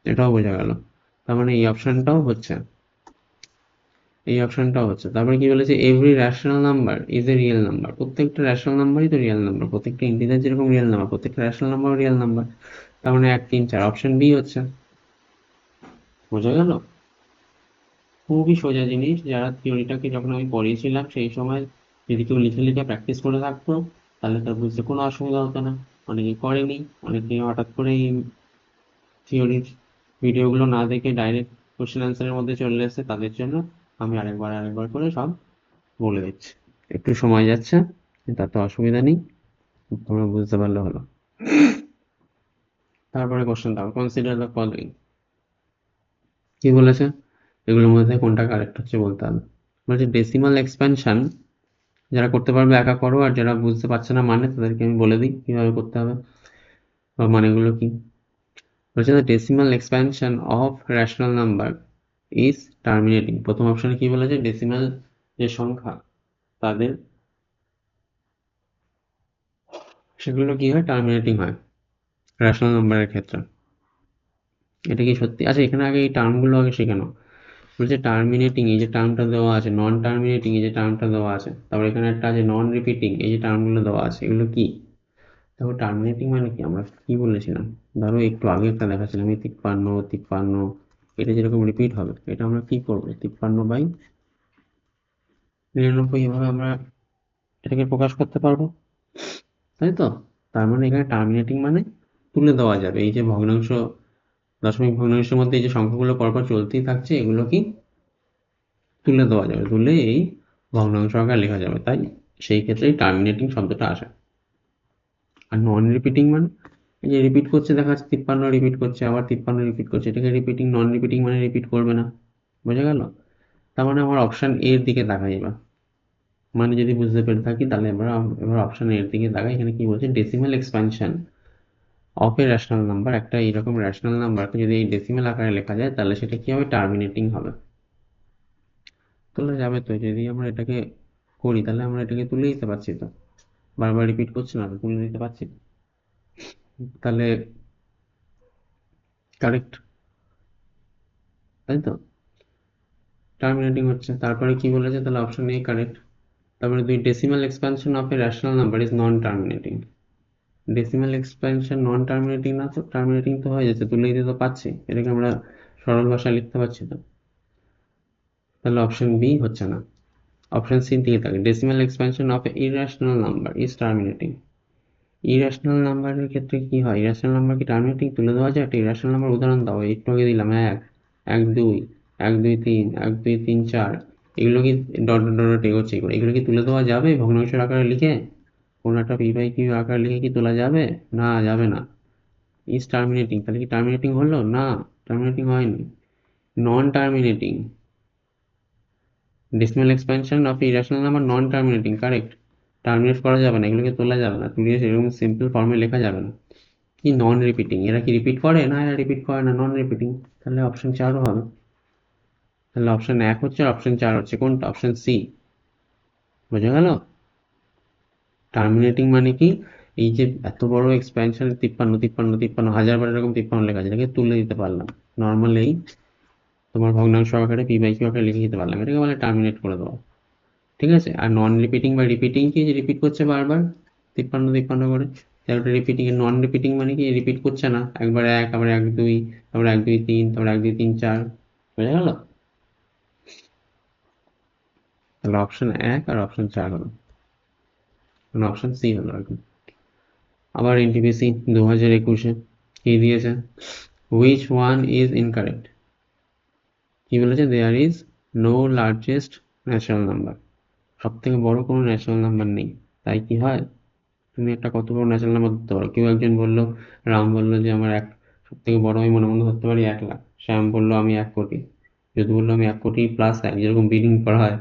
এটাও বোঝা গেল। তার মানে এই অপশনটাও হচ্ছে। তারপরে কি বলেছে, every rational number is A real number, প্রত্যেকটা রেশনাল নাম্বারই তো রিয়েল নাম্বার, প্রত্যেকটা ইন্টিজার যেরকম রিয়েল নাম্বার, প্রত্যেকটা রেশনাল নাম্বারও রিয়েল নাম্বার। তার মানে 1, 3, 4 অপশন বি হচ্ছে। বোঝা গেল? খুবই সোজা জিনিস। যারা থিওরিটাকে যখন আমি পড়িয়েছিলাম সেই সময় যদি কেউ লিখে লিখে প্র্যাকটিস করে থাকতো তাহলে তার বুঝতে কোনো অসুবিধা হতো না। অনেকে করেনি, অনেকে হঠাৎ করে এই থিওরির ভিডিওগুলো না দেখে ডাইরেক্ট কোশ্চেন অ্যান্সারের মধ্যে চলে এসেছে, তাদের জন্য আমি আরেকবার করে সব বলে দিচ্ছি। একটু সময় যাচ্ছে, তাতে অসুবিধা নেই, তোমরা বুঝতে পারলে হলো। তারপরে কোশ্চেন দাও, কনসিডার দ্য ফলোইং। কি বলেছে, এগুলোর মধ্যে কোনটা কারেক্ট হচ্ছে বলতে হবে। বলছে ডেসিমাল এক্সপ্যানশন যারা করতে পারবে একা করো, আর যারা বুঝতে পারছে না মানে তাদেরকে আমি বলে দিই কিভাবে করতে হবে বা মানেগুলো কি। বলছে the decimal expansion of rational number is terminating. প্রথম অপশনে কি বলেছে, ডেসিমাল যে সংখ্যা তাদের সেগুলো কি হয়, টার্মিনেটিং হয় রেশনাল নাম্বারের ক্ষেত্রে। এটা কি সত্যি? আচ্ছা, এখানে আগে এই টার্মগুলো আগে শেখানো। বলছে টার্মিনেটিং এই যে টার্মটা দেওয়া আছে, নন টার্মিনেটিং এই যে টার্মটা দেওয়া আছে, তারপর এখানে একটা আছে নন রিপিটিং এই যে টার্মগুলো দেওয়া আছে, এগুলো কি? দেখো টার্মিনেটিং মানে কি, আমরা কি বলেছিলাম, ধরো একটু আগে একটা দেখাচ্ছিলাম এই 53 এটা যেরকম রিপিট হবে, এটা আমরা কি করবো, 53/99 এভাবে আমরা এটাকে প্রকাশ করতে পারবো, তাই তো? তার মানে এখানে টার্মিনেটিং মানে তুলে দেওয়া যাবে, এই যে ভগ্নাংশ দশমিক ভগ্নাংশের মধ্যে এই যে সংখ্যাগুলো পরপর চলতেই থাকছে, এগুলো কি তুলে দেওয়া যাবে, তুলে এই ভগ্নাংশ আকারে লেখা যাবে, তাই সেই ক্ষেত্রে টার্মিনেটিং শব্দটা আসে। আর নন রিপিটিং মানে এই যে রিপিট করছে দেখা যাচ্ছে 53 রিপিট করছে, আবার 53 রিপিট করছে, এটাকে রিপিটিং। নন রিপিটিং মানে রিপিট করবে না। বোঝা গেল? তার মানে আমার অপশন এর দিকে তাকাই এবার, মানে যদি বুঝতে পেরে থাকি তাহলে এবার অপশন এর দিকে তাকাই। এখানে কি বলছে, decimal expansion of a rational number, একটা এইরকম রেশনাল নাম্বারকে যদি এই ডেসিমাল আকারে লেখা যায় তাহলে সেটা কি হবে, টার্মিনেটিং হবে। তোলা যাবে তো, যদি আমরা এটাকে করি তাহলে আমরা এটাকে তুলে দিতে পারছি তো, বারবার রিপিট করছে না তো, তুলে দিতে পারছি। তাহলে কারেক্ট, তাই তো? টার্মিনেটিং হচ্ছে। তারপরে কি বলেছে, তাহলে অপশন এ কারেক্ট। তারপরে দুই, decimal expansion of a rational number is non terminating. Decimal expansion non terminating না তো, টার্মিনেটিং তো হয়ে যাচ্ছে, তুলে দিতে তো পাচ্ছি, এটাকে আমরা সরল ভাষায় লিখতে পারছি তো। তাহলে অপশন বি হচ্ছে না, অপশন সি দিকে থাকে, decimal expansion of A irrational number is terminating. Irrational নাম্বারের ক্ষেত্রে কি হয়, ইরেশনাল নাম্বার কি টার্মিনেটিং তুলে দেওয়া যায়? একটা ইরেশনাল নাম্বার উদাহরণ দাও, একটু আগে দিলাম 1, 1, 2, 1, 2, 3, 1, 2, 3, 4, এগুলো কি ডট ডট ডট এগোচ্ছে, এগুলো কি তুলে দেওয়া যাবে ভগ্নাংশের আকারে লিখে? কোনো একটা p/q আকারে লিখে কি তোলা যাবে? না, যাবে না। ইজ টার্মিনেটিং, তাহলে কি টার্মিনেটিং হলো? না, টার্মিনেটিং হয়নি। Non terminating, decimal expansion of irrational number non terminating, correct. Terminate করা যাবে না, এগুলোকে তোলা যাবে না, তুলে সেরকম সিম্পল ফর্মে লেখা যাবে না। কি নন রিপিটিং, এরা কি রিপিট করে? না, এরা রিপিট করে না, নন রিপিটিং। তাহলে অপশন 4ও হবে। তাহলে অপশন 1 হচ্ছে আর অপশন 4 হচ্ছে কোনটা, অপশন সি। বোঝা গেল? টার্মিনেটিং মানে কি, এই যে এত বড় এক্সপ্যানশন 53 হাজারবার এরকম 53 লেখা আছে, এটাকে তুলে দিতে পারলাম নর্মালি তোমার ভগ্নাংশ আকারে p/q আকারে লিখে দিতে পারলাম, এটাকে বলে টার্মিনেট করে দেওয়া। ঠিক আছে? আর নন রিপিটিং বা রিপিটিং কি, যে রিপিট করছে বারবার 53 করে, তারপরে রিপিটিং। নন রিপিটিং মানে কি, রিপিট করছে না, একবার 1, আবার 1, 2, তারপর 1, 2, 3, তারপর 1, 2, 3, 4। বোঝা গেল? তাহলে অপশন 1 আর অপশন 4 হলো, মানে অপশন সি হলো আর কি। আবার এনটিপিসি 2021-এ কি দিয়েছে, হুইচ ওয়ান ইজ ইনকারেক্ট। কি বলেছে, there is no largest natural number, সব থেকে বড় কোনো ন্যাচারাল নাম্বার নেই। তাই কি হয়, তুমি একটা কত বড় ন্যাচারাল নাম্বার ধরতে পারো। কেউ একজন বললো, রাম বললো যে আমার সব থেকে বড় আমি মনে মনে ধরতে পারি 1 লাখ। শ্যাম বললো আমি 1 কোটি। যদি বললো আমি 1 কোটি+1, যেরকম বিডিং করা হয়,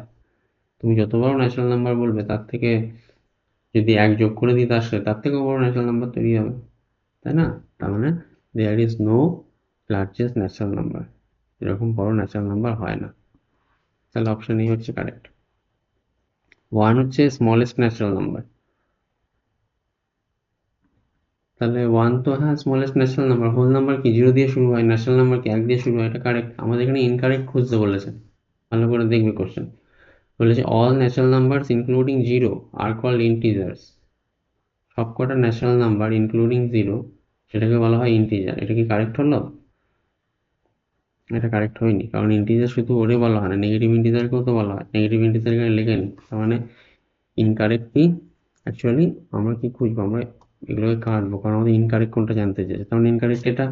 তুমি যত বড় ন্যাচারাল নাম্বার বলবে তার থেকে যদি 1 যোগ করে দিই তার সাথে, তার থেকেও বড় ন্যাচারাল নাম্বার তৈরি হবে, তাই না? তার মানে there is no largest natural number, এরকম বড় ন্যাচারাল নাম্বার হয় না। তাহলে অপশন এই হচ্ছে কারেক্ট। 1 হচ্ছে স্মলেস্ট ন্যাচারাল নাম্বার। তাহলে 1 তো হ্যাঁ smallest natural number. Whole number কি 0 দিয়ে শুরু হয়, ন্যাচারাল নাম্বার কি 1 দিয়ে শুরু হয়, এটা কারেক্ট। আমাদের এখানে ইনকারেক্ট খুঁজতে বলেছে, ভালো করে দেখবে কোশ্চেন। বলেছে all natural numbers including 0 are called integers. সবকটা ন্যাচারাল নাম্বার ইনক্লুডিং 0 সেটাকে বলা হয় ইন্টিজার। এটা কি কারেক্ট হলো? এটা কারেক্ট হয়নি, কারণ ইন্টিজার শুধু ওরে বলা হয় না, নেগেটিভ ইন্টিজারকেও তো বলা হয়। নেগেটিভ ইন্টিজার এখানে লেখে নি, তার মানে ইনকারেক্ট কি অ্যাকচুয়ালি আমরা কি খুঁজবো, আমরা এগুলোকে কাটবো, কারণ আমাদের ইনকারেক্ট কোনটা জানতে চেয়েছে, তার মানে ইনকারেক্ট এটা,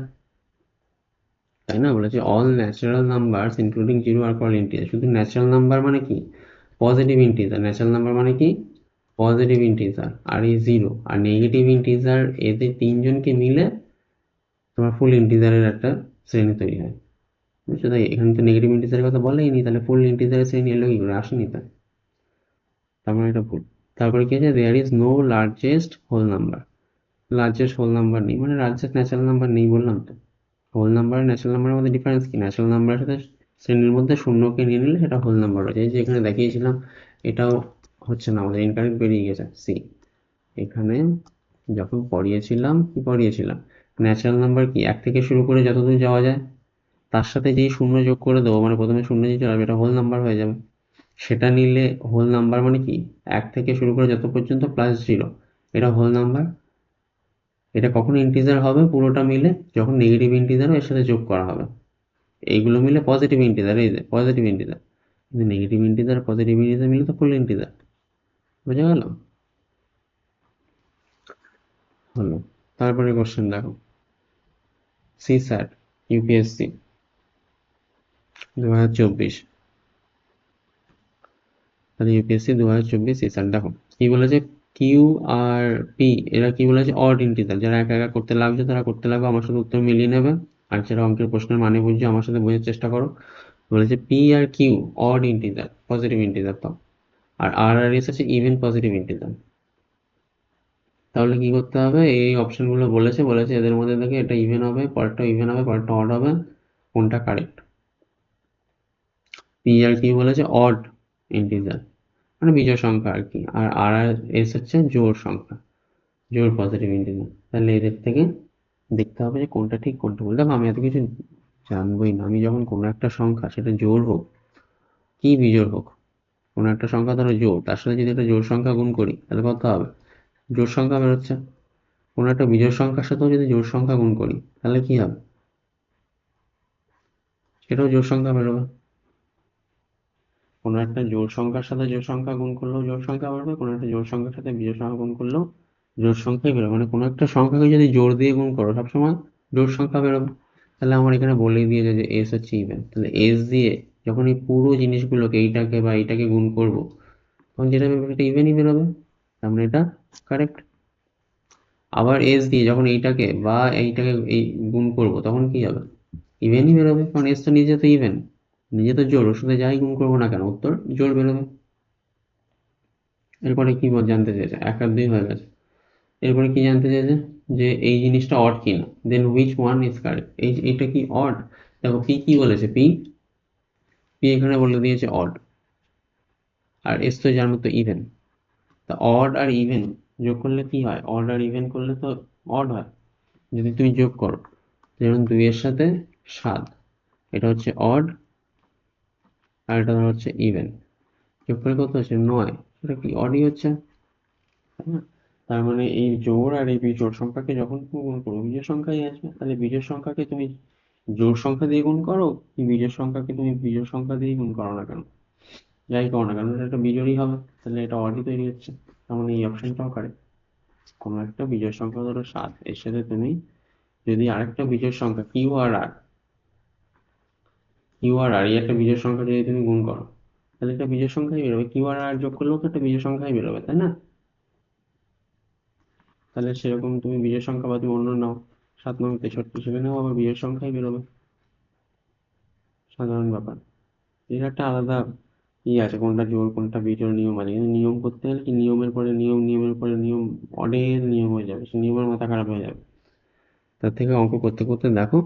তাই না? বলেছে all natural numbers including 0 are called integer. শুধু ন্যাচারাল নাম্বার মানে কি পজিটিভ ইন্টিজার, ন্যাচারাল নাম্বার মানে কি পজিটিভ ইন্টিজার, আর এই 0 আর নেগেটিভ ইন্টিজার, এদের তিনজনকে মিলে তোমার ফুল ইন্টিজারের একটা শ্রেণী তৈরি হয়, বুঝছো? তাই এখানে তো নেগেটিভ ইন্টিজারের কথা বলেইনি, তাহলে ফুল ইন্টিজারের শ্রেণী এলো কি করে, আসেনি তাই, তার মানে এটা ভুল। তারপরে কি আছে, there is no largest whole number. Largest whole number নেই মানে লার্জেস্ট ন্যাচারাল নাম্বার নেই বললাম তো। হোল নাম্বার আর ন্যাচারাল নাম্বারের মধ্যে ডিফারেন্স কি, ন্যাচারাল নাম্বারের সাথে শ্রেণীর মধ্যে শূন্যকে নিয়ে নিলে সেটা হোল নাম্বার হয়ে যায়। যে এখানে দেখিয়েছিলাম এটাও হচ্ছে না, আমাদের ইনকারেক্ট বেরিয়ে গেছে সি। এখানে যখন পড়িয়েছিলাম কি পড়িয়েছিলাম, ন্যাচারাল নাম্বার কি 1 থেকে শুরু করে যতদূর যাওয়া যায় তার সাথে যেই শূন্য যোগ করে দেবো, মানে প্রথমে শূন্য যে চলে আসবে এটা হোল নাম্বার হয়ে যাবে। সেটা নিলে হোল নাম্বার মানে কি 1 থেকে শুরু করে যত পর্যন্ত প্লাস 0, এটা হোল নাম্বার। এটা কখন ইন্টিজার হবে পুরোটা মিলে, যখন নেগেটিভ ইন্টিজারও এর সাথে যোগ করা হবে। এইগুলো মিলে পজিটিভ ইন্টিজার, এই যে পজিটিভ ইন্টিজার। কিন্তু নেগেটিভ ইন্টিজার পজিটিভ ইন্টিজার মিলে তো ফুল ইন্টিজার। বোঝা গেল? হলো। তারপরে কোশ্চেন দেখো, সিস্যাট ইউপিএসসি 2024, তাহলে ইউপিএসসি 2024 সিস্যাট দেখো কি বলেছে, কিউ আর পি এরা কি বলেছে অড ইন্টিজার। যারা একা একা করতে লাগছে তারা করতে লাগবে, আমার সাথে উত্তর মিলিয়ে নেবে। আর যারা অঙ্কের প্রশ্নের মানে বুঝছো আমার সাথে বোঝার চেষ্টা করো। বলেছে পি আর Q odd integer, positive integer তো, আর আর আর এস আছে ইভেন পজিটিভ ইন্টিজার। তাহলে কি করতে হবে, এই অপশনগুলো বলেছে, এদের মধ্যে থেকে এটা ইভেন হবে, পরেরটা ইভেন হবে, পরেরটা অড হবে, কোনটা কারেক্ট? পি আর কিউ বলেছে অড ইন্টিজার মানে বিজোড় সংখ্যা আর কি, আর আর আর এস হচ্ছে জোড় সংখ্যা, জোড় পজিটিভ ইন্টিজার। তাহলে এদের থেকে দেখতে হবে যে কোনটা ঠিক কোনটা ভুল। দেখো আমি এত কিছু জানবোই না, আমি যখন কোনো একটা সংখ্যা সেটা জোড় হোক কি বিজোড় হোক, কোনো একটা সংখ্যা ধরো জোড়, তার সাথে যদি একটা জোড় সংখ্যা গুণ করি তাহলে কত হবে, জোড় সংখ্যা বেরোচ্ছে। কোনো একটা বিজোড় সংখ্যার সাথেও যদি জোড় সংখ্যা গুণ করি তাহলে কি হবে, সেটাও জোড় সংখ্যা বেরোবে। কোনো একটা জোড় সংখ্যার সাথে জোড় সংখ্যা গুণ করলেও জোড় সংখ্যা বেরোবে, কোনো একটা জোড় সংখ্যার সাথে বিজোড় সংখ্যা গুণ করলেও জোড় সংখ্যাই বেরোবে। মানে কোনো একটা সংখ্যাকে যদি জোড় দিয়ে গুণ করো সবসময় জোড় সংখ্যা বেরোবে। তাহলে আমার এখানে বলেই দিয়েছে যে এস হচ্ছে ইভেন, তাহলে এস দিয়ে যখন এই পুরো জিনিসগুলোকে এইটাকে বা এইটাকে গুণ করব তখন যেটা বেরোবে সেটা ইভেনই বেরোবে, তার মানে এটা কারেক্ট। আবার এস দিয়ে যখন এইটাকে বা এইটাকে এই গুণ করব তখন কি হবে, ইভেনই বেরোবে, কারণ এস তো নিজে তো ইভেন, নিজে তো জোড়, ওর সাথে যাই গুণ করবো না কেন উত্তর জোড় বেরোবে। এরপরে কি জানতে চেয়েছে, 1 আর 2 হয়ে গেছে। এরপরে কি জানতে চেয়েছে যে এই জিনিসটা অড কিনা, then which one is correct, এইটা কি অড। দেখো পি কি বলেছে, পি পি এখানে বলে দিয়েছে অড, আর এস তো জানো তো ইভেন। তা অড আর ইভেন যোগ করলে কি হয়, অড আর ইভেন করলে তো অড হয় যদি তুমি যোগ করো। যেমন 2 এর সাথে 7, এটা হচ্ছে অড, আর এটা হচ্ছে ইভেন, যোগ করে কত হচ্ছে 9, সেটা কি অডই হচ্ছে, তাই না? তার মানে এই জোড় আর এই বিজোড় সংখ্যাকে যখন তুমি গুণ করো বিজোড় সংখ্যাই আসবে। তাহলে বিজোড় সংখ্যাকে তুমি জোড় সংখ্যা দিয়ে গুণ করো কি বিজোড় সংখ্যাকে তুমি বিজোড় সংখ্যা দিয়ে গুণ করো না কেন, যাই করো না কেন এটা একটা বিজোড়ই হবে, তাহলে এটা অডই তৈরি হচ্ছে। তার মানে এই অপশনটাও কারেক্ট। কোনো একটা বিজোড় সংখ্যা ধরো 7, এর সাথে তুমি যদি আরেকটা বিজোড় সংখ্যা কিউ আর আর এই একটা বিজোড় সংখ্যা যদি তুমি গুণ করো তাহলে এটা বিজোড় সংখ্যাই বেরোবে, কিউ আর আর যোগ করলেও তো একটা বিজোড় সংখ্যাই বেরোবে, তাই না? তাহলে সেরকম তুমি বিজোড় সংখ্যা বা তুমি অন্য নাও, 7 9 63, সেখানেও আবার বিজোড় সংখ্যাই বেরোবে, সাধারণ ব্যাপার। এর একটা আলাদা আছে কোনটা জোড় কোনটা বিজোড় নিয়ম আছে, কিন্তু নিয়ম করতে গেলে কি নিয়মের পরে নিয়ম, নিয়মের পরে নিয়ম, অনেক নিয়ম হয়ে যাবে, সে নিয়মের মাথা খারাপ হয়ে যাবে। তার থেকে অঙ্ক করতে করতে দেখো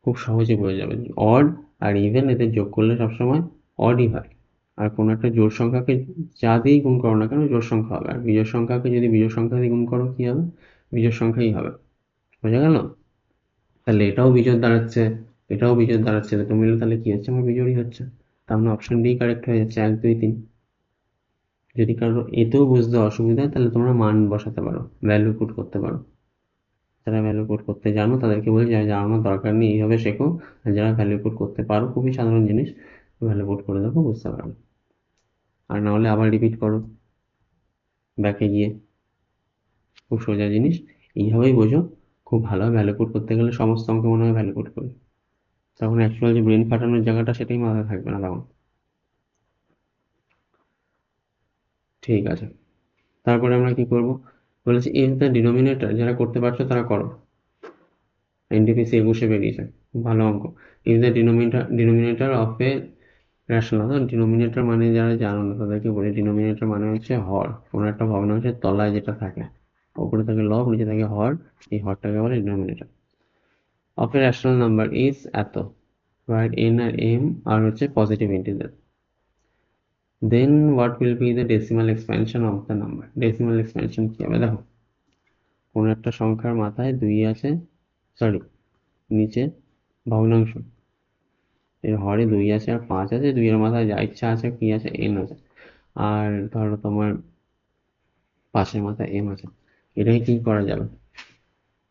খুব সহজে হয়ে যাবে। অড আর ইভেন এদের যোগ করলে সবসময় অডই হয়। আর কোনো একটা জোড় সংখ্যাকে যা দিয়েই গুণ করো না কেন জোড় সংখ্যা হবে, আর বিজোড় সংখ্যাকে যদি বিজোড় সংখ্যা দিয়ে গুণ করো কি হবে, বিজোড় সংখ্যাই হবে। বোঝা গেল? তাহলে এটাও বিজোড় দাঁড়াচ্ছে, এটাও বিজোড় দাঁড়াচ্ছে, দুটো মিলে তাহলে কি হচ্ছে, আমার বিজোড়ই হচ্ছে। তার মানে অপশন ডি কারেক্ট হয়ে যাচ্ছে, 1 2 3। যদি কারো এতেও বুঝতে অসুবিধা হয় তাহলে তোমরা মান বসাতে পারো, ভ্যালু পুট করতে পারো। যারা ভ্যালু পুট করতে জানো তাদেরকে বলি যারা জানানোর দরকার নেই, এইভাবে শেখো। আর যারা ভ্যালু পুট করতে পারো, খুবই সাধারণ জিনিস, ভ্যালু পুট করে দেখো, বুঝতে পারবে। আর না হলে আবার রিপিট করো ব্যাকে গিয়ে, খুব সোজা জিনিস, এইভাবেই বোঝো। খুব ভালো ভ্যালু পুট করতে গেলে সমস্ত অঙ্কে মনে হয় ভ্যালু পুট করি, তখন অ্যাকচুয়াল যে ব্রেন ফাটানোর জায়গাটা সেটাই মাথায় থাকবে না তখন। ঠিক আছে, তারপরে আমরা কি করব বলেছি, ইফ দ্য ডিনোমিনেটর, যারা করতে পারছো তারা করো, এনটিপিসি 21 বেরিয়েছে, ভালো অঙ্ক। If the denominator of a rational, denominator মানে যারা জানো না তাদেরকে বলি, ডিনোমিনেটর মানে হচ্ছে হর, কোনো একটা ভগ্নাংশের তলায় যেটা থাকে, উপরে থাকে লব, নিচে থাকে হর, এই হরটাকে বলে denominator. Of a rational number is এত, রাইট, এন আর এম আর হচ্ছে positive integer, then what will be the decimal expansion of the number. Decimal expansion কি হবে দেখো, কোনো একটা সংখ্যার মাথায় 2 আছে, সরি নিচে ভগ্নাংশ, এর হরে 2 আছে আর 5 আছে, 2 এর মাথায় যা ইচ্ছা আছে, কি আছে, n আছে, আর ধরো তোমার পাশের মাথায় m আছে, এটাকে কি করা যাবে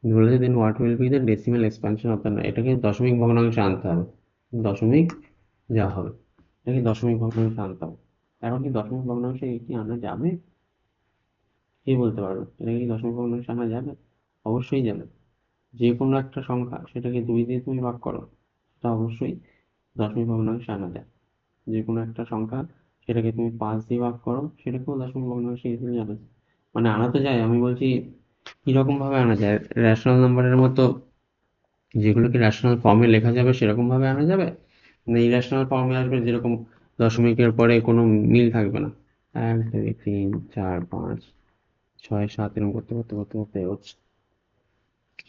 বলেছে, then what will be the decimal expansion of the, এটাকে দশমিক ভগ্নাংশে আনতে হবে, দশমিক যা হবে এটাকে দশমিক ভগ্নাংশে আনতে হবে। এখন কি দশমিক ভগ্নাংশে কি আনা যাবে, কে বলতে পারবে এটা কি দশমিক ভগ্নাংশে আনা যাবে? অবশ্যই যাবে। যে কোনো একটা সংখ্যা সেটাকে 2 দিয়ে তুমি ভাগ করো, তা অবশ্যই দশমিক ভগ্নাংশে আনা যায়। যে কোনো একটা সংখ্যা সেটাকে তুমি 5 দিয়ে ভাগ করো, সেটাকেও দশমিক ভগ্নাংশে ইজিলি আনা যায়। মানে আনা তো যায়, আমি বলছি কিরকম ভাবে আনা যায়, রেশনাল নাম্বারের মতো যেগুলোকে রেশনাল ফর্মে লেখা যাবে সেরকম ভাবে আনা যাবে, না ইরেশনাল ফর্মে আসবে যেরকম দশমিকের পরে কোনো মিল থাকবে না, 1 2 3 4 5 6 7 এরকম করতে করতে করতে করতে এগোচ্ছে,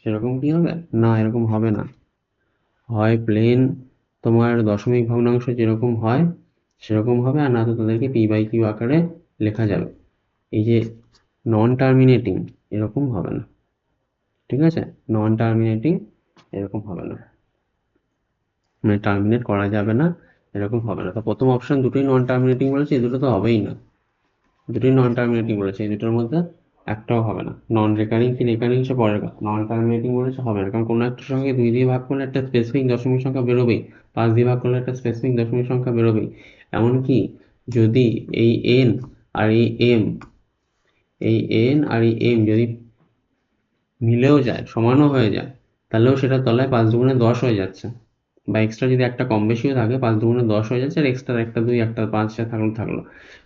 সেরকম কি হবে, না এরকম হবে না। হয় প্লেন তোমার দশমিক ভগ্নাংশ যেরকম হয় সেরকম হবে, আর না তো তাদেরকে পি বাই কিউ আকারে লেখা যাবে। এই যে নন টার্মিনেটিং এরকম হবে না, ঠিক আছে, নন টার্মিনেটিং এরকম হবে না, মানে টার্মিনেট করা যাবে না, এরকম হবে না। তো প্রথম অপশন দুটোই নন টার্মিনেটিং বলেছে, এই দুটো তো হবেই না, দুটোই নন টার্মিনেটিং বলেছে, এই দুটোর মধ্যে একটাও হবে না। নন রেকারিং কি রেকারিং সে পরের কথা, নন টার্মিনেটিং বলেছে হবে না, কারণ কোনো একটা সঙ্গে 2 দিয়ে ভাগ করলে একটা স্পেসিফিক দশমিক সংখ্যা বেরোবেই, 5 দিয়ে ভাগ করলে একটা স্পেসিফিক দশমিক সংখ্যা বেরোবেই। এমনকি যদি এই এন আর এই এম, এই এন আর এই এম যদি মিলেও যায়, সমানও হয়ে যায়, তাহলেও সেটা তলায় 5 দুগুণে 10 হয়ে যাচ্ছে, বা এক্সট্রা যদি একটা কম বেশিও থাকে 5 দুগুণে 10 হয়ে যাচ্ছে, আর এক্সট্রা একটা 2 একটা 5 সে থাকলো থাকলো,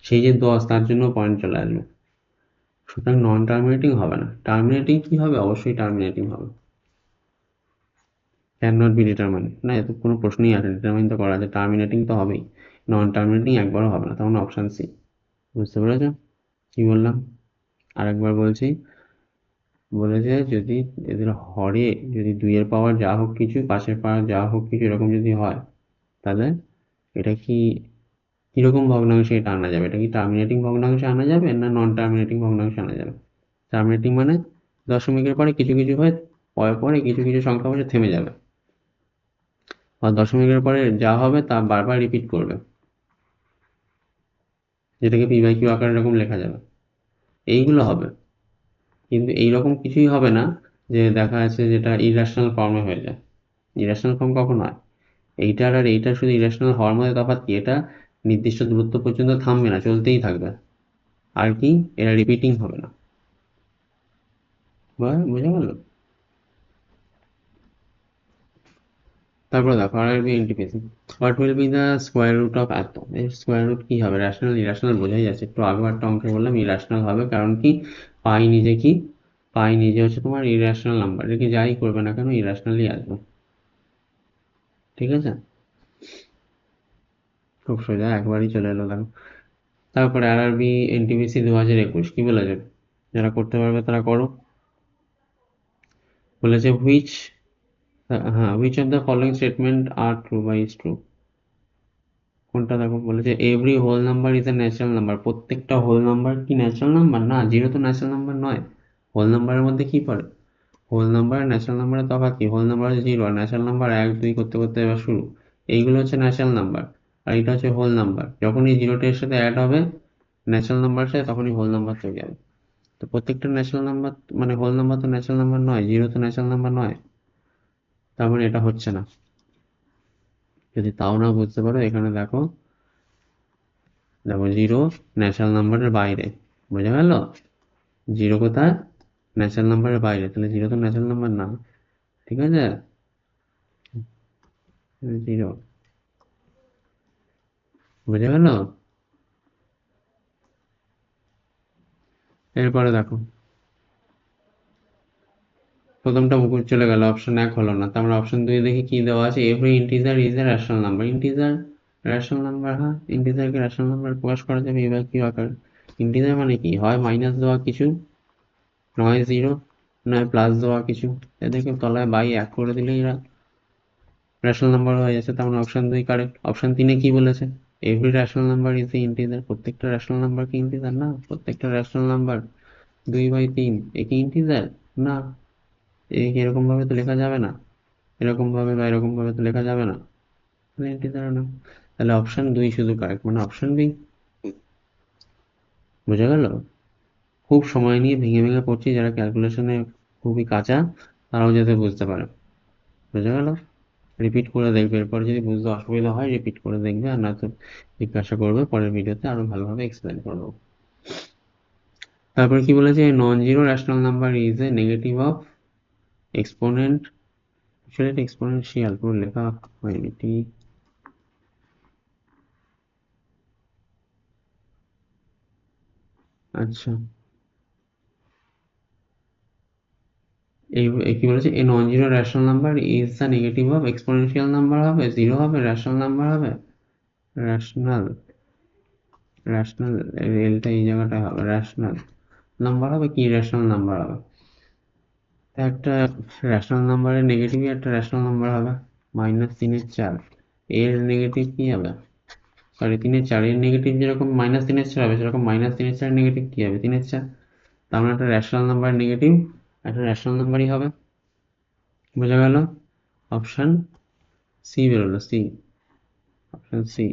সেই যে 10 তার জন্য পয়েন্ট চলে আসবে। সুতরাং নন টার্মিনেটিং হবে না। টার্মিনেটিং কি হবে, অবশ্যই টার্মিনেটিং হবে। ক্যান নট বি ডিটারমাইন, না এত কোনো প্রশ্নই আছে, ডিটারমাইন তো করা আছে, টার্মিনেটিং তো হবেই, নন টার্মিনেটিং একবারও হবে না, তখন অপশান সি। বুঝতে পেরেছ কি বললাম? আরেকবার বলছি, বলেছে যদি এদের হরে যদি 2 এর পাওয়ার যা হোক কিছু, পাশের পাওয়ার যা হোক কিছু এরকম যদি হয়, তাহলে এটা কি কিরকম ভগ্নাংশে এটা আনা যাবে, এটা কি টার্মিনেটিং ভগ্নাংশে আনা যাবে না নন টার্মিনেটিং ভগ্নাংশে আনা যাবে? টার্মিনেটিং মানে দশমিকের পরে কিছু কিছু হয়, পরে পরে কিছু কিছু সংখ্যা বসে থেমে যাবে, আর দশমিকের পরে যা হবে তা বারবার রিপিট করবে, যেটাকে পি বাই কিউ আকারে এরকম লেখা যাবে, এইগুলো হবে। কিন্তু এইরকম কিছুই হবে না যে দেখা যাচ্ছে যেটা ইরেশনাল ফর্মে হয়ে যায়। ইরেশনাল ফর্ম কখন হয়, এইটার আর এইটার শুধু ইরেশনাল হওয়ার মধ্যে তফাৎ কি, এটা নির্দিষ্ট দূরত্ব পর্যন্ত থামবে না, চলতেই থাকবে, আর কি এরা রিপিটিং হবে না। বোঝা গেল? তারপর দেখো আর আসবে integration, what will be the square root of এত, এর স্কোয়ার রুট কি হবে, রেশনাল ইরেশনাল বোঝাই যাচ্ছে, একটু আগে একটা অঙ্কে বললাম ইরেশনাল হবে, কারণ কি পাই নিজে কি, পাই নিজে হচ্ছে তোমার ইরেশনাল নাম্বার, এটাকে যাই করবে না কেন ইরেশনালই আসবে, ঠিক আছে। খুব সোজা, একবারই চলে এলো দেখো। তারপরে আরআরবি এনটিপিসি 2021 কি বলেছে, যারা করতে পারবে তারা করো। বলেছে which of the following statement are true বা ইজ ট্রু। কোনটা দেখো, বলেছে every whole number is a natural number. প্রত্যেকটা হোল নাম্বার কি ন্যাচারাল নাম্বার? না, জিরো তো ন্যাচারাল নাম্বার নয়। হোল নাম্বারের মধ্যে কি পড়ে? হোল নাম্বার আর ন্যাচারাল নাম্বারের তফাৎ কি? হোল নাম্বার হচ্ছে জিরো, আর ন্যাচারাল নাম্বার 1 2 করতে করতে এবার শুরু। এইগুলো হচ্ছে ন্যাচারাল নাম্বার, আর এটা হচ্ছে হোল নাম্বার। যখনই জিরোটা এর সাথে অ্যাড হবে ন্যাচারাল নাম্বারের সাথে, তখনই হোল নাম্বার হয়ে যাবে। তো প্রত্যেকটা ন্যাচারাল নাম্বার মানে হোল নাম্বার তো ন্যাচারাল নাম্বার নয়, জিরো তো ন্যাচারাল নাম্বার নয়, তার মানে এটা হচ্ছে না। যদি তাও না বুঝতে পারো, এখানে দেখো, জিরো ন্যাচারাল নাম্বারের বাইরে, বোঝা গেল? জিরো কোথায়? ন্যাচারাল নাম্বারের বাইরে, তাহলে জিরো তো ন্যাচারাল নাম্বার না, ঠিক আছে? জিরো, বোঝা গেল? এরপরে দেখো, প্রথমটা মুখে চলে গেল, অপশন 1 হলো না, তার মানে অপশন 2 দেখি কি দেওয়া আছে। Every integer is a rational number. Integer rational number? হ্যাঁ, ইন্টিজারকে রেশনাল নাম্বার প্রকাশ করা যাবে এবার কি আকারে? ইন্টিজার মানে কি? হয় মাইনাস দেওয়া কিছু, নয় জিরো, নয় প্লাস দেওয়া কিছু। এদেরকে তলায় বাই 1 করে দিলেই এরা রেশনাল নাম্বার হয়ে যাচ্ছে। তার মানে অপশন 2 কারেক্ট। অপশন 3 কি বলেছে? Every rational number is A integer. প্রত্যেকটা রেশনাল নাম্বার কি ইন্টিজার? না। প্রত্যেকটা রেশনাল নাম্বার 2/3 এ কি ইন্টিজার? না। এরকম ভাবে তো লেখা যাবে না, এরকম ভাবে বা এরকম ভাবে তো লেখা যাবে না, ইন্টিজার না। তাহলে অপশন 2 শুধু কারেক্ট, মানে অপশন বি। বোঝা গেল? খুব সময় নিয়ে ভেঙে ভেঙে পড়ছি, যারা ক্যালকুলেশনে খুবই কাঁচা তারাও যাতে বুঝতে পারে। বোঝা গেল? রিপিট করে দেখবে, এরপর যদি বুঝতে অসুবিধা হয় রিপিট করে দেখবে, আর না তো জিজ্ঞাসা করবে, পরের ভিডিওতে আরো ভালোভাবে এক্সপ্লেন করবো। তারপরে কি বলেছে? নন zero rational number is A negative of exponent. আসলে এটা এক্সপোনেনশিয়াল, পুরো লেখা হয়নি ঠিক। আচ্ছা, এই কি বলেছে? A non zero rational number is the negative of exponential number হবে, জিরো হবে, রেশনাল নাম্বার হবে। রেশনাল, রেশনাল, রেলটা এই জায়গাটায় হবে, রেশনাল নাম্বার হবে কি রেশনাল নাম্বার হবে? তা একটা রেশনাল নাম্বারের নেগেটিভই একটা রেশনাল নাম্বার হবে। -3/4 এর নেগেটিভ কি হবে? সরি, 3/4 এর নেগেটিভ যেরকম -3/4 হবে, সেরকম -3/4 নেগেটিভ কি হবে? 3/4। তার মানে একটা রেশনাল নাম্বার নেগেটিভ একটা রেশনাল নাম্বারই হবে। বোঝা গেল? অপশন সি বেরোলো, সি, অপশন সি।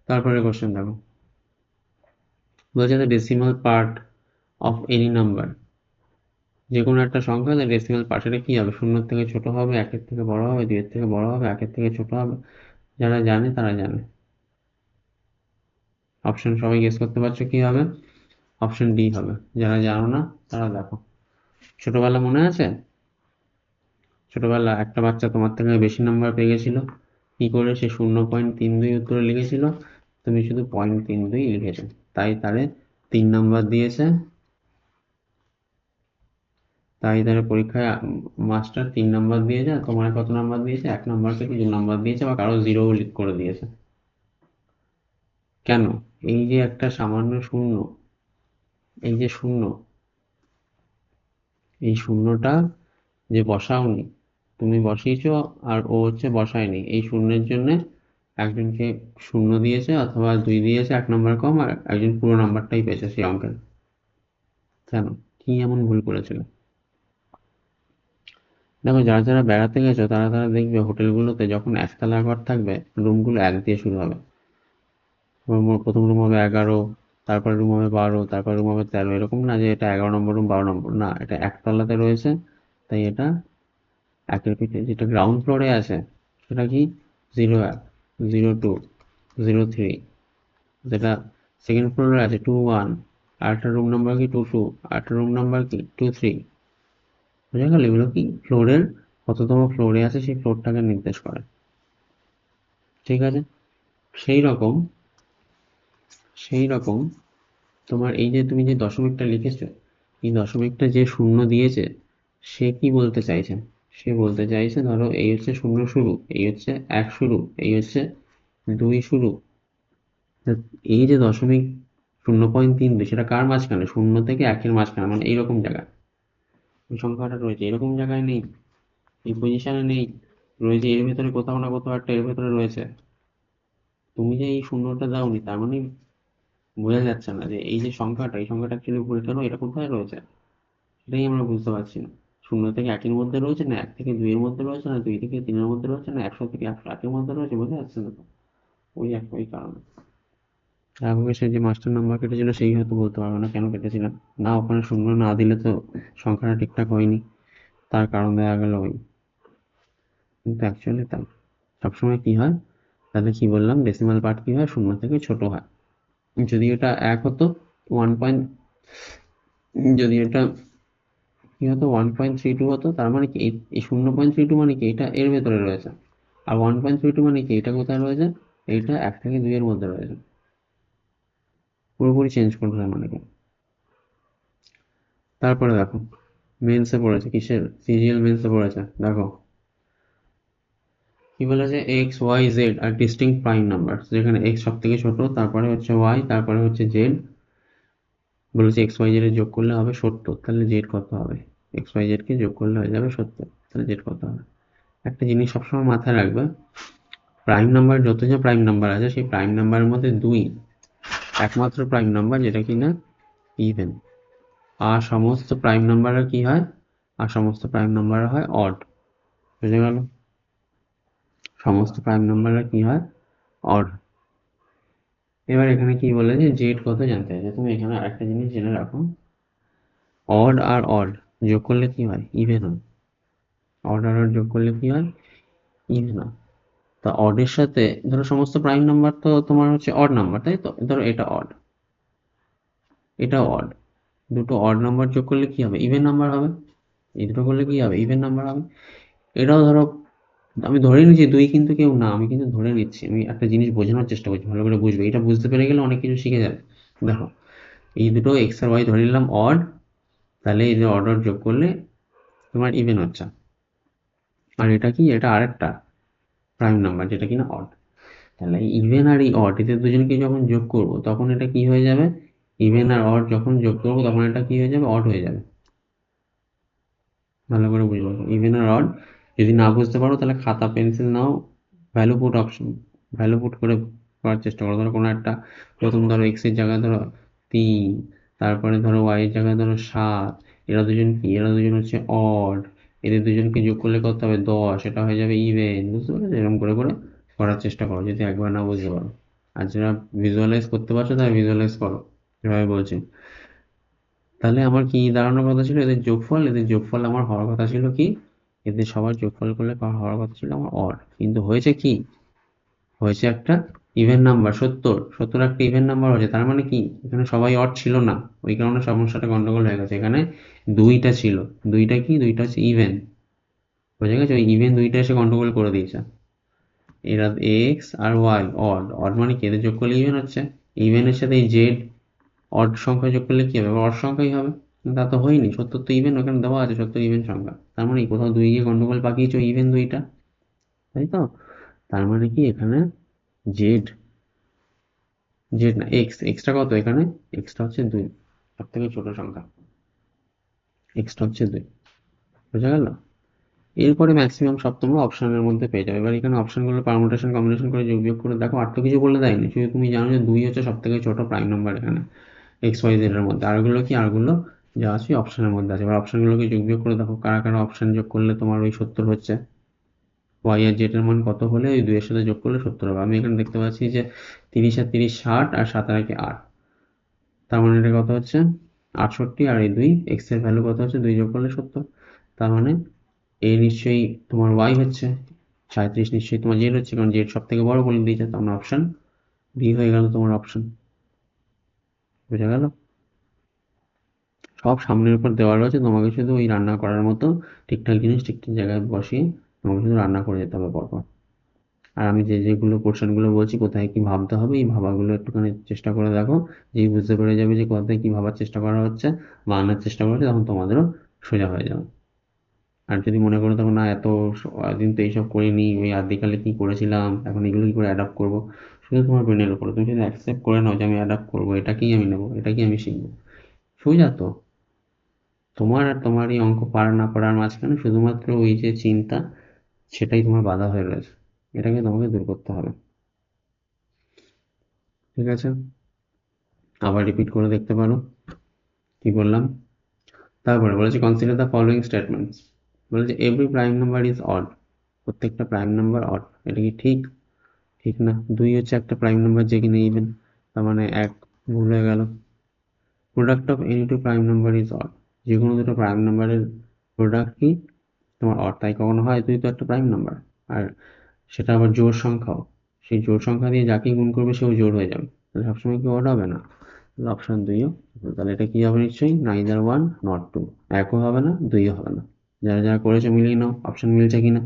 তারপরে কোশ্চেন দেখো, বলছে the decimal part of any number. যে কোনো একটা সংখ্যা দ্য ডেসিমাল পার্ট, এটা কি হবে? শূন্যের থেকে ছোট হবে, একের থেকে বড় হবে, দুইয়ের থেকে বড় হবে, একের থেকে ছোট হবে। যারা জানে তারা জানে। অপশন সবাই গেস করতে পারছো কি হবে? অপশন ডি হবে। যারা জানো না তারা দেখো। ছোটবেলা মনে আছে? ছোটবেলা একটা বাচ্চা তোমার থেকে বেশি নাম্বার পেয়ে গেছিল, কি করে? সে 0.32 উত্তরে লিখেছিল, তুমি শুধু 0.32 লিখেছো, তাই তারে 3 নাম্বার দিয়েছে। তাই তার পরীক্ষায় মাস্টার 3 নাম্বার দিয়েছে, আর তোমার কত নাম্বার দিয়েছে? 1 নাম্বারকে 2 নাম্বার দিয়েছে, বা কারো জিরো করে দিয়েছে। কেন? এই যে একটা সামান্য শূন্য, এই যে শূন্য, এই শূন্যটা যে বসাওনি, তুমি বসিয়েছো, আর ও হচ্ছে বসায়নি, এই শূন্যের জন্য একজনকে 0 দিয়েছে অথবা 2 দিয়েছে, 1 নাম্বার কম, আর একজন পুরো নাম্বারটাই পেয়েছে সেই অঙ্কের। কেন? কি এমন ভুল করেছিল? দেখো, যারা যারা বেড়াতে গেছো তারা তারা দেখবে হোটেলগুলোতে যখন একতলা ঘর থাকবে, রুমগুলো 1 দিয়ে শুরু হবে। প্রথম রুম হবে 11, তারপরে রুম হবে 12, তারপরে রুম হবে 13। এরকম না যে এটা 11 নম্বর রুম, 12 নম্বর, না, এটা একতলাতে রয়েছে, তাই এটা একের পিঠে। যেটা গ্রাউন্ড ফ্লোরে আছে সেটা কি? 01, 02, 03। যেটা সেকেন্ড ফ্লোরে আছে 21, আর একটা রুম নাম্বার কি 22, আর একটা রুম নাম্বার কি 23। বোঝা গেল? এগুলো কি ফ্লোরের কততম ফ্লোরে আছে সেই ফ্লোরটাকে নির্দেশ করে। ঠিক আছে? সেই রকম, সেই রকম তোমার এই যে তুমি যে দশমিকটা লিখেছো, এই দশমিকটা যে শূন্য দিয়েছে, সে কি বলতে চাইছে? সে বলতে চাইছে, ধরো এই হচ্ছে 0 শুরু, এই হচ্ছে 1 শুরু, এই হচ্ছে 2 শুরু, এই যে 0.32 সেটা কার মাঝখানে? 0 থেকে 1 এর মাঝখানে, মানে এইরকম জায়গায় ওই সংখ্যাটা রয়েছে, এরকম জায়গায় নেই, এই পজিশনে নেই, রয়েছে এর ভেতরে কোথাও না কোথাও একটা, এর ভেতরে রয়েছে। তুমি যে এই শূন্যটা দাওনি তার মানে বোঝা যাচ্ছে না যে এই যে সংখ্যাটা, এই সংখ্যাটা অ্যাকচুয়ালি উপরে কেন, এটা কোথায় রয়েছে সেটাই আমরা বুঝতে পারছি না। 0 থেকে 1 এর মধ্যে রয়েছে, না 1 থেকে 2 এর মধ্যে রয়েছে, না 2 থেকে 3 এর মধ্যে রয়েছে, না 100 থেকে 101 এর মধ্যে রয়েছে, বোঝা যাচ্ছে না তো। ওই কারণে রাঘবের সে যে মাস্টার নাম্বার কেটেছিল সেই হয়তো বলতে পারবে না কেন কেটেছিলাম, না ওখানে শূন্য না দিলে তো সংখ্যাটা ঠিকঠাক হয়নি, তার কারণ দেখা গেল ওই। কিন্তু অ্যাকচুয়ালি তাই সবসময় কি হয়, তাহলে কি বললাম, ডেসিমাল পার্ট কি হয়, 0 থেকে ছোট হয়। যদি এটা 1 হতো, 1. যদি এটা কি হতো, 1.32 হতো, তার মানে কি এই 0.32 মানে কি এটা এর ভেতরে রয়েছে, আর 1.32 মানে কি এটা কোথায় রয়েছে, এইটা 1 থেকে 2 এর মধ্যে রয়েছে। পুরোপুরি চেঞ্জ করতে হয় মানে কি। তারপরে দেখো মেন্সে পড়েছে, কিসের সিজিএল মেন্সে পড়েছে, দেখো কি বলেছে, এক্স ওয়াই জেড আর ডিস্টিংক্ট প্রাইম নাম্বার, যেখানে এক্স সব থেকে ছোট, তারপরে হচ্ছে ওয়াই, তারপরে হচ্ছে জেড। বলেছে এক্স ওয়াই জেড যোগ করলে হবে 70, তাহলে জেড কত হবে, এক্স ওয়াই জেড কে যোগ করলে হয়ে যাবে 70, তাহলে জেড কত হবে। একটা জিনিস সবসময় মাথায় রাখবে, প্রাইম নাম্বার, যত যে প্রাইম নাম্বার আছে সেই প্রাইম নাম্বারের মধ্যে 2 একমাত্র প্রাইম নাম্বার যেটা কিনা ইভেন। আর সমস্ত প্রাইম নাম্বারের কি হয়, আর সমস্ত প্রাইম নাম্বারের হয় অড। বুঝে গেল, সমস্ত প্রাইম নাম্বারের কি হয়, অড। এবার এখানে কি বলেছে, জেড কত জানতে চাইছে, তুমি এখানে আরেকটা জিনিস জেনে রাখো, অড আর অড যোগ করলে কি হয়, ইভেন হয়। অড আর অড যোগ করলে কি হয়, ইভেন হয়। তা অডের সাথে ধরো সমস্ত প্রাইম নাম্বার তো তোমার হচ্ছে অড নাম্বার, তাই তো, ধরো এটা অড, এটাও অড, দুটো অড নাম্বার যোগ করলে কি হবে, ইভেন নাম্বার হবে। এই দুটো করলে কি হবে, ইভেন নাম্বার হবে। এটাও ধরো আমি ধরে নিচ্ছি 2 কিন্তু কেউ না, আমি কিন্তু ধরে নিচ্ছি, আমি একটা জিনিস বোঝানোর চেষ্টা করছি, ভালো করে বুঝবে, এটা বুঝতে পেরে গেলে অনেক কিছু শিখে যাবে। দেখো এই দুটো এক্স আর ওয়াই ধরে নিলাম অড, তাহলে এই যে অড যোগ করলে তোমার ইভেন হচ্ছে। আর এটা কি, এটা আরেকটা প্রাইম নাম্বার যেটা কিনা অড। তাহলে ইভেন আর এই অড এদের দুজনকে যখন যোগ করব তখন এটা কি হয়ে যাবে, ইভেন আর অড যখন যোগ করবো তখন এটা কি হয়ে যাবে, অড হয়ে যাবে। ভালো করে বুঝবো, ইভেন আর অড। যদি না বুঝতে পারো তাহলে খাতা পেন্সিল নাও, value put option, value put করে করার চেষ্টা করো। ধরো কোনো একটা, প্রথম ধরো এক্স এর জায়গায় ধরো 3, তারপরে ধরো ওয়াই এর জায়গায় ধরো 7, এরা দুজন কি, এরা দুজন হচ্ছে অড, এদের দুজনকে যোগ করলে কত হবে 10, এটা হয়ে যাবে ইভেন। বুঝতে পেরেছো, এরকম করে করে করার চেষ্টা করো যদি একবার না বুঝতে পারো। আর যারা ভিজুয়ালাইজ করতে পারছো তারা ভিজুয়ালাইজ করো, এভাবে বলছি। তাহলে আমার কি দাঁড়ানোর কথা ছিল, এদের যোগফল আমার হওয়ার কথা ছিল কি, এদের সবার যোগফল করলে হওয়ার কথা ছিল আমার অড, কিন্তু হয়েছে কি, হয়েছে একটা ইভেন নাম্বার 70 একটা ইভেন নাম্বার হয়েছে, তার মানে কি এখানে সবাই অড ছিল না, ওই কারণে সমস্যাটা গন্ডগোল হয়ে গেছে। এখানে দুইটা ছিল, দুইটা কি, দুইটা হচ্ছে ইভেন, বুঝে গেছে, ওই ইভেন দুইটা এসে গন্ডগোল করে দিয়েছে। এরা এক্স আর ওয়াই অড, অড মানে কি, এদের যোগ করলে ইভেন হচ্ছে, ইভেনের সাথে এই জেড অড সংখ্যা যোগ করলে কি হবে, অড সংখ্যাই হবে। তা তো হয়নি, 70 তো ইভেন ওখানে দেওয়া আছে, 70 ইভেন সংখ্যা, তার মানে কোথাও 2 গিয়ে গন্ডগোল পাকিয়েছো, ইভেন দুইটা, তাই তো। তার মানে কি এখানে জেড, জেড না এক্স, এক্সটা কত এখানে, এক্সটা হচ্ছে 2, সব থেকে ছোট সংখ্যা, এক্সটা হচ্ছে 2। বোঝা গেল। এরপরে ম্যাক্সিমাম সব তোমরা অপশনের মধ্যে পেয়ে যাবে। এবার এখানে অপশনগুলো পারমুটেশন কম্বিনেশন করে যোগ বিয়োগ করে দেখো, আর তো কিছু বলে দেয়নি, শুধু তুমি জানো যে 2 হচ্ছে সব থেকে ছোট প্রাইম নাম্বার এখানে এক্স ওয়াই জেড এর মধ্যে, আরগুলো কি, আরগুলো যা আছে অপশনের মধ্যে আছে। এবার অপশনগুলোকে যোগ বিয়োগ করে দেখো কারা কারা অপশন যোগ করলে তোমার ওই 70 হচ্ছে, ওয়াই আর জেড এর মান কত হলে ওই 2 এর সাথে যোগ করলে 70 হবে। আমি এখানে দেখতে পাচ্ছি যে 30 আর 30 60, আর 7 আর 1 8, তার মানে এটা কত হচ্ছে 68, আর এই 2 এক্স এর ভ্যালু কত হচ্ছে, 2 যোগ করলে 70, তার মানে এ নিশ্চয়ই তোমার ওয়াই হচ্ছে, 37 নিশ্চয়ই তোমার জেড হচ্ছে, কারণ জেড সব থেকে বড় বলে দিয়েছে, তো আমরা অপশন ডি হয়ে গেল তোমার অপশন। বুঝা গেল, সব সামনের উপর দেওয়া রয়েছে, তোমাকে শুধু ওই রান্না করার মতো ঠিকঠাক জিনিস ঠিকঠাক জায়গায় বসিয়ে তোমাকে শুধু রান্না করে যেতে হবে পরপর। আর আমি যে যেগুলো কোশ্চেনগুলো বলছি কোথায় কি ভাবতে হবে, এই ভাবাগুলো একটুখানি চেষ্টা করে দেখো, যেই বুঝতে পেরে যাবে যে কোথায় কি ভাবার চেষ্টা করা হচ্ছে বা আনার চেষ্টা করা হচ্ছে, তখন তোমাদেরও সোজা হয়ে যাবে। আর যদি মনে করো তখন না এত দিন তো এইসব করিনি, ওই আদিকালে কি করেছিলাম, এখন এগুলো কি করে অ্যাডাপ্ট করবো, শুধু তোমার ব্রেনের উপরে। তুমি যদি অ্যাকসেপ্ট করে নাও যে আমি অ্যাডাপ্ট করবো, এটাকেই আমি নেবো, এটাকেই আমি শিখবো, সোজা তো। তোমার আর তোমার এই অঙ্ক পারা না পারার মাঝখানে শুধুমাত্র ওই যে চিন্তা, সেটাই তোমার বাধা হয়ে রয়েছে। এটাকে তোমাকে দূর করতে হবে। ঠিক আছে, আবার রিপিট করে দেখতে পারো কি বললাম। তারপরে বলেছে কনসিডার দ্য ফলোইং স্টেটমেন্টস। বলেছে every prime number is odd, প্রত্যেকটা প্রাইম নাম্বার অড। এটা কি ঠিক? ঠিক না। 2 হচ্ছে একটা প্রাইম নাম্বার যে কিনা ইভেন, তার মানে 1 ভুল হয়ে গেল। Product of any two prime number is odd, যে কোনো দুটো প্রাইম নাম্বারের প্রোডাক্ট কি তোমার অড, তাই কখনো হয়? 2 তো একটা প্রাইম নাম্বার, আর সেটা আবার জোড় সংখ্যাও। সেই জোড় সংখ্যা দিয়ে যাকেই গুণ করবে সেও জোড় হয়ে যাবে, তাহলে সবসময় কি অড হবে না? তাহলে অপশন 2ও। তাহলে এটা কি হবে নিশ্চয়ই? নাইদার 1 নট 2, 1ও হবে না 2ও হবে না। যারা যারা করেছো মিলিয়ে নাও অপশন মিলছে কিনা।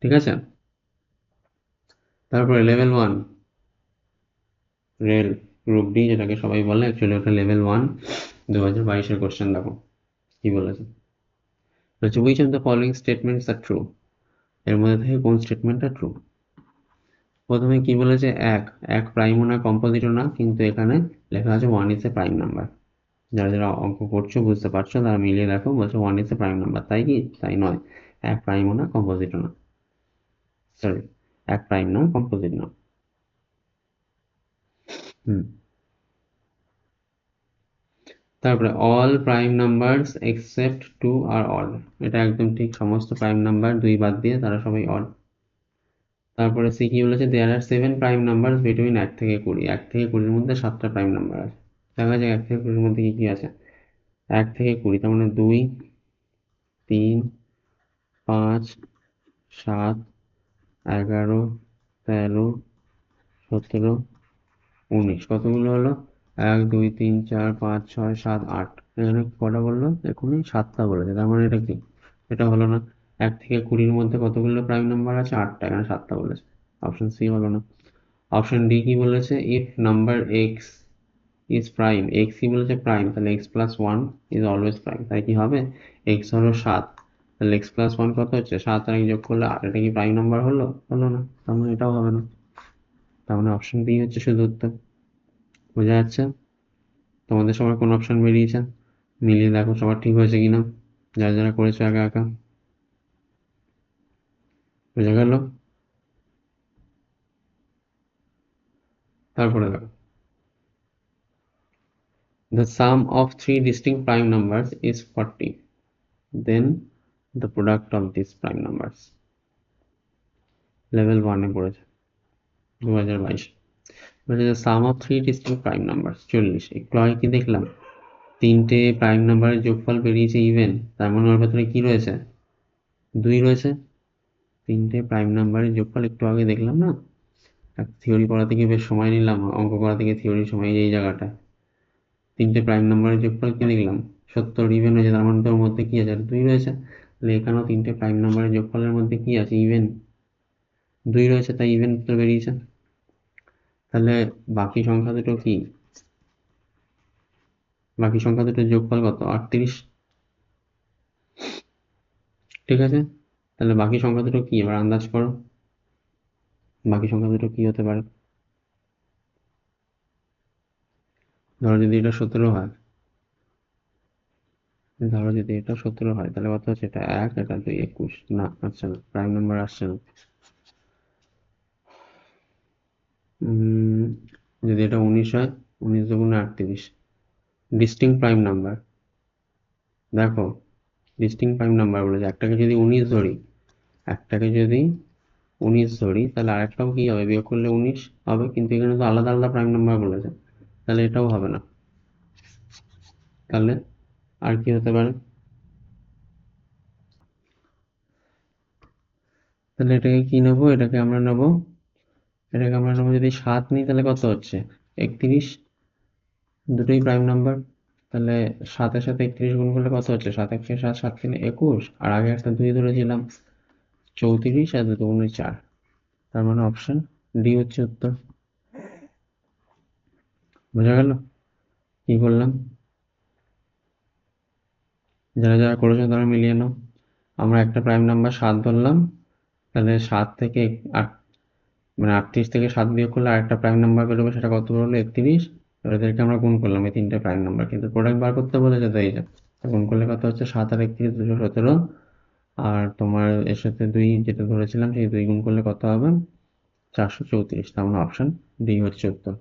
ঠিক আছে, তারপরে লেভেল 1 রেল, গ্রুপ ডি যেটাকে সবাই বলে, অ্যাকচুয়ালি ওটা লেভেল 1 2022-এর কোশ্চেন। দেখো কি বলেছে। বলছে which of the following statements are true, এর মধ্যে থেকে কোন স্টেটমেন্টটা ট্রু। প্রথমে কি বলেছে, এক এক প্রাইমও না কম্পোজিটও না, কিন্তু এখানে লেখা আছে 1 ইজ এ প্রাইম নাম্বার। যারা যারা অঙ্ক করছো বুঝতে পারছো, তারা মিলিয়ে দেখো। বলছে 1 ইজ এ প্রাইম নাম্বার, তাই কি? তাই নয়। এক প্রাইমও না কম্পোজিটও না, সরি, এক প্রাইম না কম্পোজিট না। হুম, তারপরে অল প্রাইম নাম্বারস এক্সেপ্ট 2 আর অড, এটা একদম ঠিক। সমস্ত প্রাইম নাম্বার 2 বাদ দিয়ে তারা সবাই অড। তারপরে সি কি বলেছে, দেয়ার আর 7 প্রাইম নাম্বার বিটুইন 1 থেকে 20, 1 থেকে 20-এর মধ্যে 7টা প্রাইম নাম্বার আছে। দেখা যাক 1 থেকে 20-এর মধ্যে কি কি আছে। 1 থেকে 20, তার মানে 2, 3, 5, 7, 11, 13, 17, 19, কতগুলো হলো? 1, 2, 3, 4, 5, 6, 7, 8, এখানে কটা বললো? এখনই 7টা বলেছে, তার মানে এটা কি? এটা হলো না। 1 থেকে 20-এর মধ্যে কতগুলো প্রাইম নাম্বার আছে? 8টা, এখানে 7টা বলেছে। অপশন সি হলো না। অপশন ডি কি বলেছে, if number x is prime, x কি বলেছে? প্রাইম, তাহলে x plus one is always prime, তাই কি হবে? এক্স হলো 7, তাহলে এক্স প্লাস ওয়ান কত হচ্ছে? 7 আর 1 যোগ করলে 8, এটা কি প্রাইম নাম্বার হলো? হলো না, তার মানে এটাও হবে না। তার মানে অপশন বি হচ্ছে শুধু উত্তর। বোঝা যাচ্ছে? তোমাদের সবার কোন অপশন বেরিয়েছে মিলিয়ে দেখো সবার ঠিক হয়েছে কিনা, যারা যারা করেছো একা একা। বোঝা গেল? তারপরে দেখো, the sum of three distinct prime numbers is 40, then the product of these prime numbers, level 1-এ পড়েছে 2022। বলছে যে sum of three distinct prime number 40। একটু আগে কি দেখলাম? তিনটে প্রাইম নাম্বারের যোগফল বেরিয়েছে ইভেন, তার মানে ওর ভেতরে কি রয়েছে? 2 রয়েছে। তিনটে প্রাইম নাম্বারের যোগফল একটু আগে দেখলাম না, থিওরি পড়াতে গিয়ে বেশ সময় নিলাম, অঙ্ক করাতে গিয়ে থিওরির সময় এই জায়গাটায় তিনটে প্রাইম নাম্বারের যোগফল কি দেখলাম? 70 ইভেন হয়েছে, তার মানে তোর মধ্যে কি আছে? 2 রয়েছে। তাহলে এখানেও তিনটে প্রাইম নাম্বারের যোগফলের মধ্যে কি আছে? ইভেন 2 রয়েছে, তাই ইভেন উত্তর বেরিয়েছে। তাহলে বাকি সংখ্যা দুটো কি? বাকি সংখ্যা দুটোর যোগফল কত? 38। ঠিক আছে, তাহলে বাকি সংখ্যা দুটো কি এবার আন্দাজ করো, বাকি সংখ্যা দুটো কি হতে পারে? ধরো যদি এটা 17 হয়, ধরো যদি এটা 17 হয়, তাহলে কত হচ্ছে? এটা 1, এটা 2, 21, না আচ্ছা না, প্রাইম নাম্বার আসছে না। যদি এটা 19 হয়, 19 দুগুণে 38, ডিস্টিংক্ট প্রাইম নাম্বার। দেখো, ডিস্টিংক্ট প্রাইম নাম্বার বলেছে, একটাকে যদি 19 ধরি, একটাকে যদি 19 ধরি, তাহলে আরেকটাও কি হবে? বিয়োগ করলে 19 হবে, কিন্তু এখানে তো আলাদা আলাদা প্রাইম নাম্বার বলেছে, তাহলে এটাও হবে না। তাহলে আর কি হতে পারে? তাহলে এটাকে কি নেবো? এটাকে আমরা নেবো যদি 7 নিই, তাহলে কত হচ্ছে? 31, দুটোই প্রাইম নাম্বার। তাহলে 7-এর সাথে 31 গুণ করলে কত হচ্ছে? 7 1 7, 7 3 21, আর আগে একটা 2 ধরেছিলাম, 34, আর 2 2 4। তার মানে অপশন ডি হচ্ছে উত্তর। বোঝা গেল কি করলাম? যারা যারা করেছো তারা মিলিয়ে নাও। আমরা একটা প্রাইম নাম্বার 7 ধরলাম, তাহলে 7 থেকে 8, মানে 38 থেকে 7 বিয়োগ করলে আরেকটা প্রাইম নাম্বার বেরোবে, সেটা কত বেরোলো? 31। এবার এদেরকে আমরা গুণ করলাম, এই তিনটে প্রাইম নাম্বার, কিন্তু প্রোডাক্ট বার করতে বলেছে, তো এই যে গুণ করলে কত হচ্ছে? 7 আর 31 217। আর তোমার এর সাথে 2 যেটা ধরেছিলাম, সেই 2 গুণ করলে কত হবে? 434। তার মানে অপশন ডি হচ্ছে উত্তর।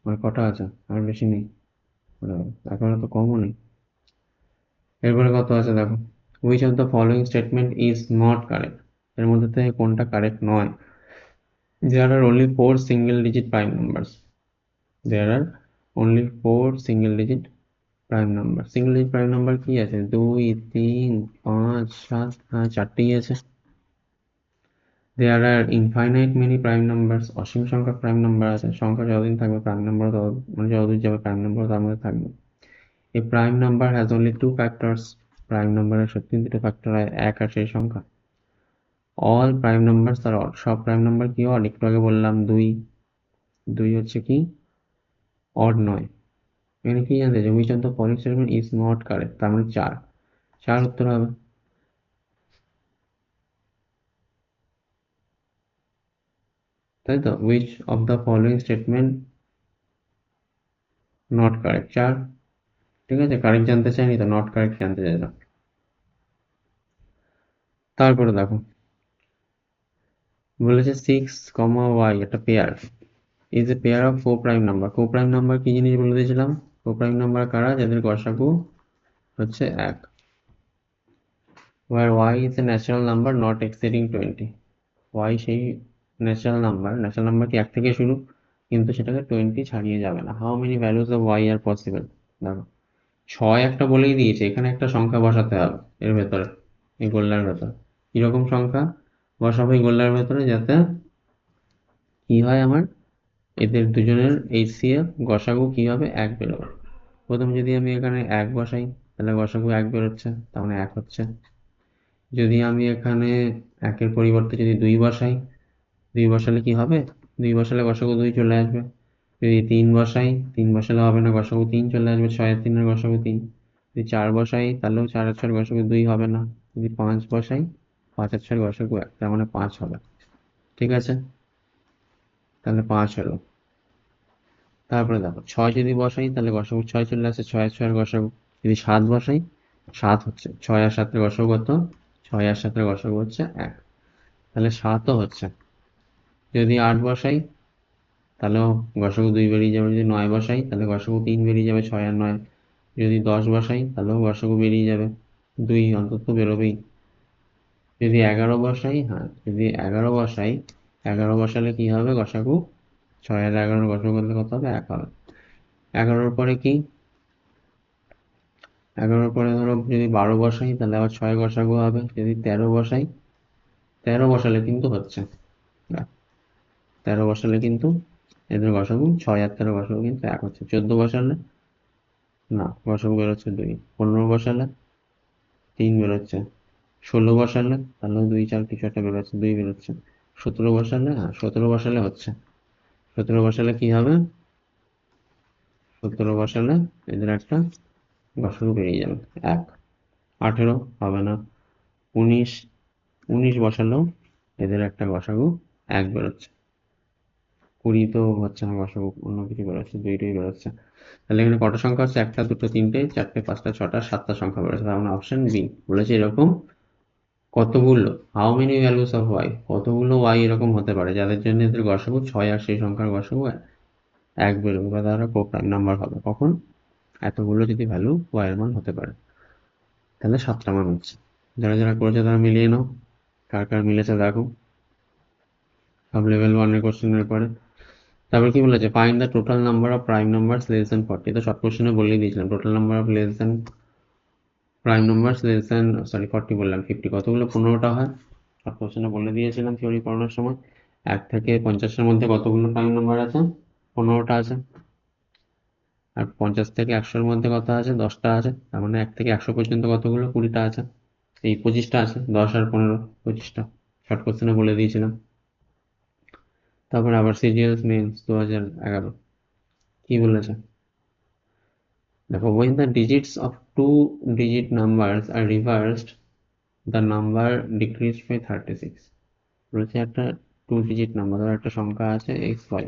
মানে কটা আছে? আর বেশি নেই, এখনো তো কমও নেই। এরপরে কত আছে দেখো, which of the following statement is not correct. এর মধ্যে থেকে কোনটা কারেক্ট নয়? There are only 4 single-digit prime numbers. There are only 4 single-digit prime numbers. Single-digit prime number কি আছে? 2, 3, 5, 7, হ্যাঁ 4টেই আছে। There are infinite many prime numbers. অসীম সংখ্যক প্রাইম নাম্বার আছে। সংখ্যা যতদিন থাকবে প্রাইম নাম্বার মানে যতদূর যাবে প্রাইম নাম্বার তার মধ্যে থাকবে। A prime number has only 2 factors. Prime নাম্বারের সত্যি 2টো ফ্যাক্টর হয়, 1 আর সেই সংখ্যা। All prime numbers are odd. সব প্রাইম নাম্বার কি odd? একটু আগে বললাম 2 হচ্ছে কি odd নয়। এখানে কি জানতে চাই? Which of the following statement is not correct, তার মানে 4 উত্তর হবে। তাই তো, which of the following statement not correct, 4। ঠিক আছে, কারেক্ট জানতে চাইনি তো, নট কারেক্ট জানতে চাইলাম। তারপরে দেখো বলেছে 6, y একটা pair is a pair of 4 prime number. Prime number কি জিনিস বলে দিয়েছিলাম? প্রাইম নাম্বার কারা? যাদের গসাগু হচ্ছে 1, where y is a natural number not exceeding 20। y সেই ন্যাচারাল নাম্বার কি 1 থেকে শুরু, কিন্তু সেটাকে 20 ছাড়িয়ে যাবে না। How many values of y are possible? দেখো 6 একটা বলেই দিয়েছে, এখানে একটা সংখ্যা বসাতে হবে এর ভেতরে, এই গোল্লার ভেতরে। কিরকম সংখ্যা বসাবো এই গোল্লার ভেতরে, যাতে কি হয় আমার এদের দুজনের HCF গসাগু কি হবে? 1 বেরোবে। প্রথমে যদি আমি এখানে 1 বসাই, তাহলে গসাগু 1 বেরোচ্ছে, তার মানে 1 হচ্ছে। যদি আমি এখানে 1-এর পরিবর্তে যদি 2 বসাই, 2 বসালে কি হবে? 2 বসালে গসাগু 2 চলে আসবে। যদি 3 বসাই, 3 বসালে হবে না, গসাগু 3 চলে আসবে, 6 আর 3 এর গসাগু 3। যদি 4 বসাই, তাহলেও 4 আর 6 এর গসাগু 2 হবে না। যদি 5 বসাই, 5 আর 6 এর গসাগু 1, তার মানে 5 হবে। ঠিক আছে, তাহলে 5 হলো। তারপরে দেখো 6 যদি বসাই, তাহলে গসাগু 6 চলে আসে, 6 আর 6 এর গসাগু। যদি 7 বসাই, 7 হচ্ছে। 6 আর 7 এর গসাগু কত? 6 আর 7 এর গসাগু হচ্ছে 1, তাহলে 7ও হচ্ছে। যদি 8 বসাই, তাহলেও গসাগু 2 বেরিয়ে যাবে। যদি 9 বসাই, তাহলে গসাগু 3 বেরিয়ে যাবে, 6 আর 9। যদি 10 বসাই, তাহলেও গসাগু বেরিয়ে যাবে, 2 অন্তত বেরোবেই। যদি 11 বসাই, হ্যাঁ যদি 11 বসাই, 11 বসালে কি হবে? গসাগু 6 আর 11 গসাগু করলে কত হবে? 1 হবে। 11-র পরে কি? 11-র পরে ধরো যদি 12 বসাই, তাহলে আবার 6 গসাগু হবে। যদি 13 বসাই, 13 বসালে কিন্তু হচ্ছে, 13 বসালে কিন্তু এদের গসাগু 6 আর 13 গসাগু কিন্তু 1 হচ্ছে। 14 বসালে না, গসাগু বেরোচ্ছে 2। 15 বসালে 3 বেরোচ্ছে। 16 বসালে তাহলে 2, 4 কিছু একটা বেরোচ্ছে, 2 বেরোচ্ছে। 17 বসালে, হ্যাঁ 17 বসালে হচ্ছে। 17 বসালে কি হবে? 17 বসালে এদের একটা গসাগু বেরিয়ে যাবে, 1। 18 হবে না। 19 বসালেও এদের একটা গসাগু 1 বেরোচ্ছে। 20 তো হচ্ছে না, গসাগু অন্য কিছু বেরোচ্ছে, 2টোই বেরোচ্ছে। তাহলে এখানে কটা সংখ্যা হচ্ছে? 1টা, 2টো, 3টে, 4টে, 5টা, 6টা, 7টা সংখ্যা বেরোচ্ছে। তার মানে অপশন বি বলেছে এরকম কতগুলো, how many values of y, কতগুলো ওয়াই এরকম হতে পারে যাদের জন্য এদের গসাগু 6 আর সেই সংখ্যার গসাগু 1 বেরোবে, বা তারা কোপ্রাইম নাম্বার হবে। কখন? এতগুলো যদি ভ্যালু ওয়াই এর মান হতে পারে। তাহলে 7টা মান হচ্ছে। যারা যারা করেছে তারা মিলিয়ে নাও, কার কার মিলেছে দেখো। সব লেভেল 1-এর কোশ্চেনের পরে। তারপর কি বলেছে? Find the total number of prime numbers less than 40। তো শর্ট কোশ্চেনে বলেই দিয়েছিলাম total number of less than prime numbers less than, sorry 40 বললাম, 50 কতগুলো? 15টা হয়। শর্ট কোশ্চেনে বলে দিয়েছিলাম থিওরি পড়ানোর সময়। 1 থেকে 50-এর মধ্যে কতগুলো প্রাইম নাম্বার আছে? 15টা আছে। আর 50 থেকে 100-এর মধ্যে কত আছে? 10টা আছে। তার মানে 1 থেকে 100 পর্যন্ত কতগুলো? 20টা আছে। এই 25টা আছে, 10 আর 15, 25টা। শর্ট কোশ্চেনে বলে দিয়েছিলাম। তারপর আবার সিজিএস মেন্স 2011 কি বলেছে? দেখো when the digits of two digit numbers are reversed the number decreased by 36 বলছে একটা 2 digit নাম্বার, ধরো একটা সংখ্যা আছে xy,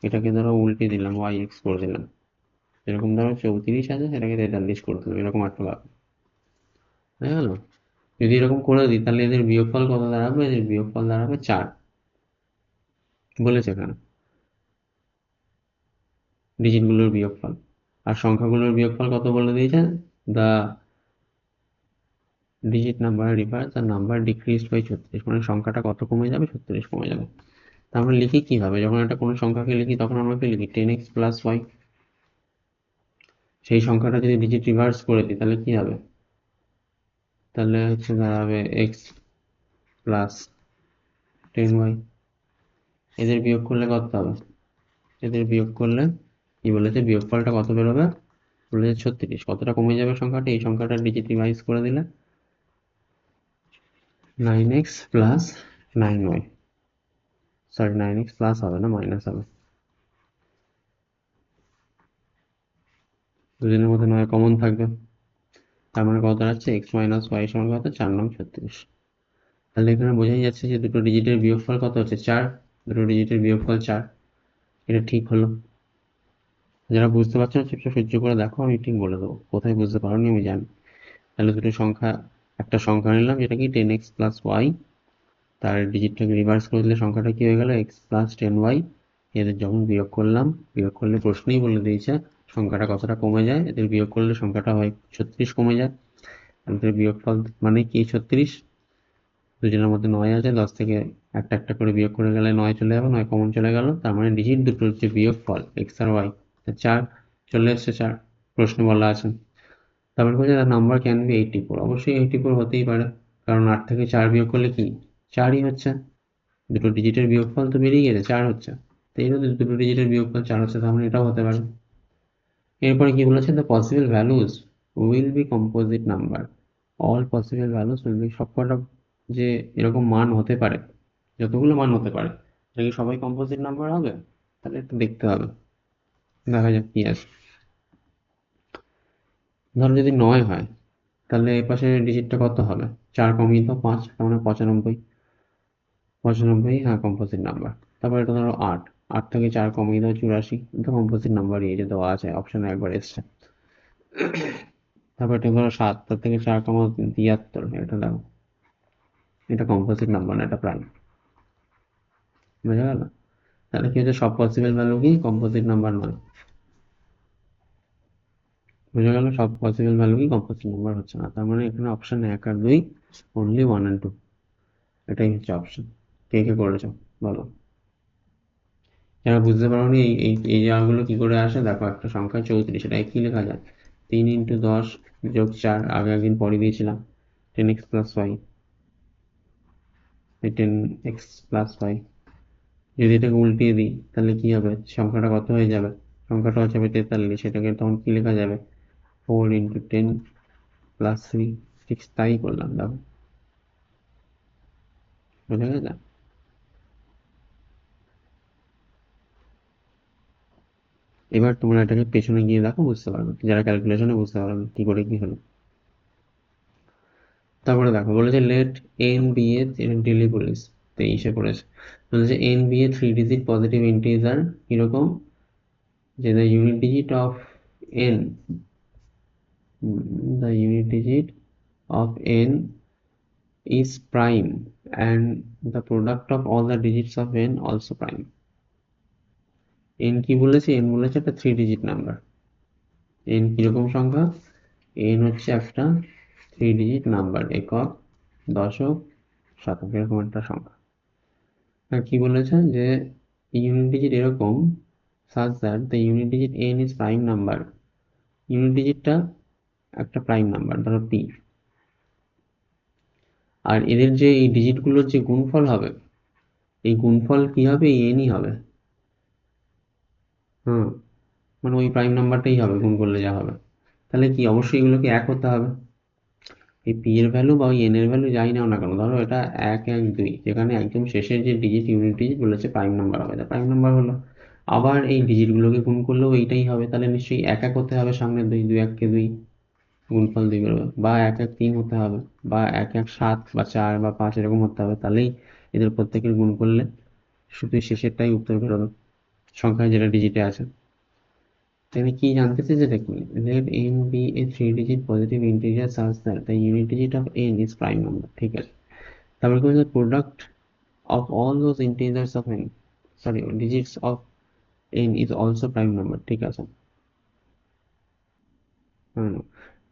এটাকে ধরো উল্টে দিলাম yx করে দিলাম, এরকম ধরো 34 আছে সেটাকে 43 করে দিলাম, এরকম একটা ব্যাপার, বুঝা গেল? যদি এরকম করে দিই তাহলে এদের বিয়োগফল কত দাঁড়াবে? এদের বিয়োগফল দাঁড়াবে 4 বলেছে এখানে, ডিজিটগুলোর বিয়োগফল। আর সংখ্যাগুলোর বিয়োগফল কত বলে দিয়েছে? The digit number reverse the number decreased by 36, মানে সংখ্যাটা কত কমে যাবে? 36 কমে যাবে। তা আমরা লিখি কিভাবে? যখন একটা কোনো সংখ্যাকে লিখি তখন আমরা কি লিখি? 10x plus Y. সেই সংখ্যাটা যদি ডিজিট রিভার্স করে দিই তাহলে কি হবে? তাহলে হচ্ছে দাঁড়াবে এক্স প্লাস 10y। এদের বিয়োগ করলে কত হবে? এদের বিয়োগ করলে কি বলেছে? বিয়োগফলটা কত বেরোবে? বলেছে 36। কতটা কমে যাবে সংখ্যাটা? এই সংখ্যাটা ডিজিট রিভাইজ করে দিলে 9x plus 9y, sorry 9x plus হবে না, মাইনাস হবে। দুজনের মধ্যে 9 কমন থাকবে, তার মানে কত দাঁড়াচ্ছে? x মাইনাস ওয়াই সমান কত? 4 নং 36। তাহলে এখানে বোঝাই যাচ্ছে যে দুটো ডিজিটের বিয়োগফল কত হচ্ছে? 4। দুটো ডিজিটের বিয়োগফল 4, এটা ঠিক হলো। যারা বুঝতে পারছো না চুপচাপ সহ্য করে দেখো, আমি ঠিক বলে দেবো। কোথায় বুঝতে পারোনি আমি জানি। তাহলে দুটো সংখ্যা, একটা সংখ্যা নিলাম যেটা কি 10x প্লাস ওয়াই, তার ডিজিটটাকে রিভার্স করে দিলে সংখ্যাটা কি হয়ে গেল? x plus 10y। এদের যখন বিয়োগ করলাম, বিয়োগ করলে প্রশ্নেই বলে দিয়েছে সংখ্যাটা কতটা কমে যায়। এদের বিয়োগ করলে সংখ্যাটা হয় 36 কমে যায়। এদের বিয়োগফল মানে কি? 36। দুজনের মধ্যে 9 আছে, 10 থেকে একটা একটা করে বিয়োগ করে গেলে 9 চলে যাবে, 9 কমন চলে গেল। তার মানে ডিজিট দুটোর যে বিয়োগফল x আর y 4 চলে এসছে, 4 প্রশ্ন বলা আছে। তারপর বলছে দ্য নাম্বার ক্যান বি 84। অবশ্যই 84 হতেই পারে, কারণ 8 থেকে 4 বিয়োগ করলে কি 4ই হচ্ছে। দুটো ডিজিটের বিয়োগফল তো বেরিয়ে গেছে, 4 হচ্ছে। তো এই দুটো ডিজিটের বিয়োগফল 4 হচ্ছে, তার মানে এটাও হতে পারে। এরপরে কি বলেছে? The possible values will be composite number. All possible values will be, সবকটা যে এরকম মান হতে পারে, যতগুলো মান হতে পারে এটা কি সবাই কম্পোজিট নাম্বার হবে? তাহলে একটু দেখতে হবে, দেখা যাক কি আছে। ধরো যদি 9 হয় তাহলে এ পাশে ডিজিটটা কত হবে? 4 কমিয়ে দাও 5, তার মানে 95। 95, হ্যাঁ কম্পোজিট নাম্বার। তারপর এটা ধরো 8, 8 থেকে 4 কমিয়ে দাও 84, এটা কম্পোজিট নাম্বারই, এই যে দেওয়া আছে অপশনে একবার এসছে। তারপর এটা ধরো 7, তার থেকে 4 কমাও 73, এটা দেখো, এটা কম্পোজিট নাম্বার না, এটা প্রাইম। বোঝা গেল? তাহলে কি হচ্ছে? সব পসিবল ভ্যালু কি কম্পোজিট নাম্বার নয়। বোঝা গেল? সব পসিবল ভ্যালু কি কম্পোজিট নাম্বার হচ্ছে না। তার মানে এখানে অপশন 1 আর 2 অনলি 1 and 2, এটাই হচ্ছে অপশন। কে কে করেছো বলো? যারা বুঝতে পারোনি এই এই এই জায়গাগুলো কি করে আসে দেখো, একটা সংখ্যা 34, সেটা কি লেখা যায়? 3 × 10 যোগ 4, আগে একদিন পরে দিয়েছিলাম। 10x plus Y, 10x plus Y. যদি এটাকে উল্টিয়ে দিই তাহলে কি হবে? সংখ্যাটা কত হয়ে যাবে? সংখ্যাটা হচ্ছে 43, সেটাকে তখন কি লেখা যাবে? 4 × 10 প্লাস 3। ঠিক তাই করলাম, দেখো বোঝা গেছে? এবার তোমরা এটাকে পেছনে গিয়ে দেখো, বুঝতে পারবে। যারা ক্যালকুলেশনে বুঝতে পারবে কি করে কি হলো। তারপরে দেখো বলেছে late N B A, daily police 23-এ পড়েছে। বলেছে N B A 3 digit positive integer কিরকম? যে the unit digit of N, the unit digit of n is prime and the product of all the digits of n also prime. n কি বলেছে? n বলেছে একটা 3 digit number. n কিরকম সংখ্যা? n হচ্ছে একটা 3 ডিজিট নাম্বার, একক, দশক, শতক, এরকম একটা সংখ্যা। আর কি বলেছে? যে ইউনিট ডিজিট এরকম such that the unit digit n is prime number, unit ডিজিটটা একটা প্রাইম নাম্বার, ধরো p। আর এদের যে এই ডিজিটগুলোর যে গুণফল হবে, এই গুণফল কি হবে? এই এনই হবে। হুম, মানে ওই প্রাইম নাম্বারটাই হবে গুণ করলে যা হবে। তাহলে কি অবশ্যই এগুলোকে এক হতে হবে। এই পি এর ভ্যালু বা ওই এন এর ভ্যালু যাই নাও না কেন, ধরো এটা 1 1 2, যেখানে একদম শেষের যে ডিজিট ইউনিট ডিজিট বলেছে প্রাইম নাম্বার হবে, এটা প্রাইম নাম্বার হলো। আবার এই ডিজিটগুলোকে গুণ করলেও এইটাই হবে, তাহলে নিশ্চয়ই এক এক হতে হবে, সামনে দুই, দুই এককে দুই, গুণফল দুই বেরোবে, বা এক এক তিন হতে হবে, বা এক এক সাত বা চার বা পাঁচ এরকম হতে হবে, তাহলেই এদের প্রত্যেকের গুণ করলে শুধু শেষেরটাই উত্তর বেরোবে, সংখ্যায় যেটা ডিজিটে আছে। তাহলে কি জানতে চেয়েছে দেখুন, let n be a 3-digit positive integer such that the unit digit of n is prime number, ঠিক আছে। তারপর কি বলছে, product of all those integers of n, sorry, digits of n is also prime number, ঠিক আছে।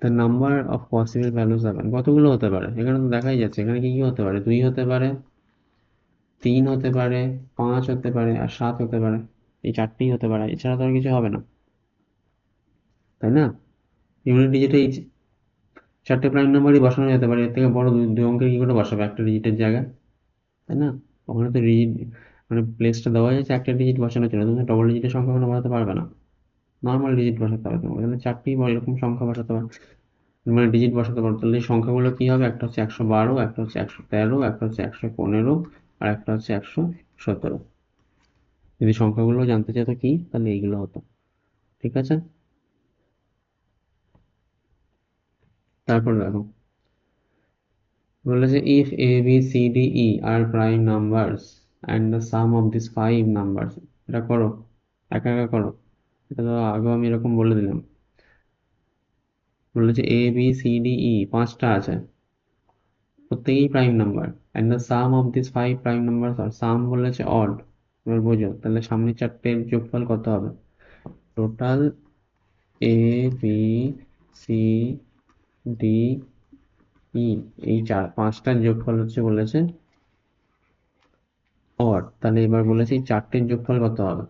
the number of possible values of n কতগুলো হতে পারে, এখানে তো দেখাই যাচ্ছে, এখানে কি কি হতে পারে, 2 হতে পারে, 3 হতে পারে, 5 হতে পারে, আর 7 হতে পারে, এই চারটেই হতে পারে, এছাড়া তো আর কিছু হবে না, তাই না? ইউনিট ডিজিটে এই চারটে প্রাইম নাম্বারই বসানো যেতে পারে, এর থেকে বড় দুই অঙ্কের কি করে বসাবে একটা ডিজিটের জায়গায়, তাই না? ওখানে তো ডিজিট মানে প্লেসটা দেওয়া যাচ্ছে একটা ডিজিট বসানোর জন্য, তুমি ডবল ডিজিটের সংখ্যা কোনো বসাতে পারবে না, নর্মাল ডিজিট বসাতে হবে তোমার, এখানে চারটেই এরকম সংখ্যা বসাতে পারবে, মানে ডিজিট বসাতে পারো। তাহলে এই সংখ্যাগুলো কি হবে, একটা হচ্ছে 112, একটা হচ্ছে 113, একটা হচ্ছে 115, আর একটা হচ্ছে 117। যদি সংখ্যাগুলো জানতে চাইতো কি, তাহলে এইগুলো হতো, ঠিক আছে। তারপর দেখো বলেছে, if a b c d e are prime numbers and the sum of these 5 numbers, এটা করো, একা একা করো, এটা তো আগেও আমি এরকম বলে দিলাম। বলেছে a b c d e পাঁচটা আছে, প্রত্যেকেই prime number, and the sum of this 5 prime number আর সাম বলেছে অড। এবার বোঝো তাহলে সামনে চারটের যোগফল কত হবে, total A B C D E, এই পাঁচটার যোগফল হচ্ছে বলেছে অড। তাহলে এবার বলেছে এই চারটের যোগফল কত হবে,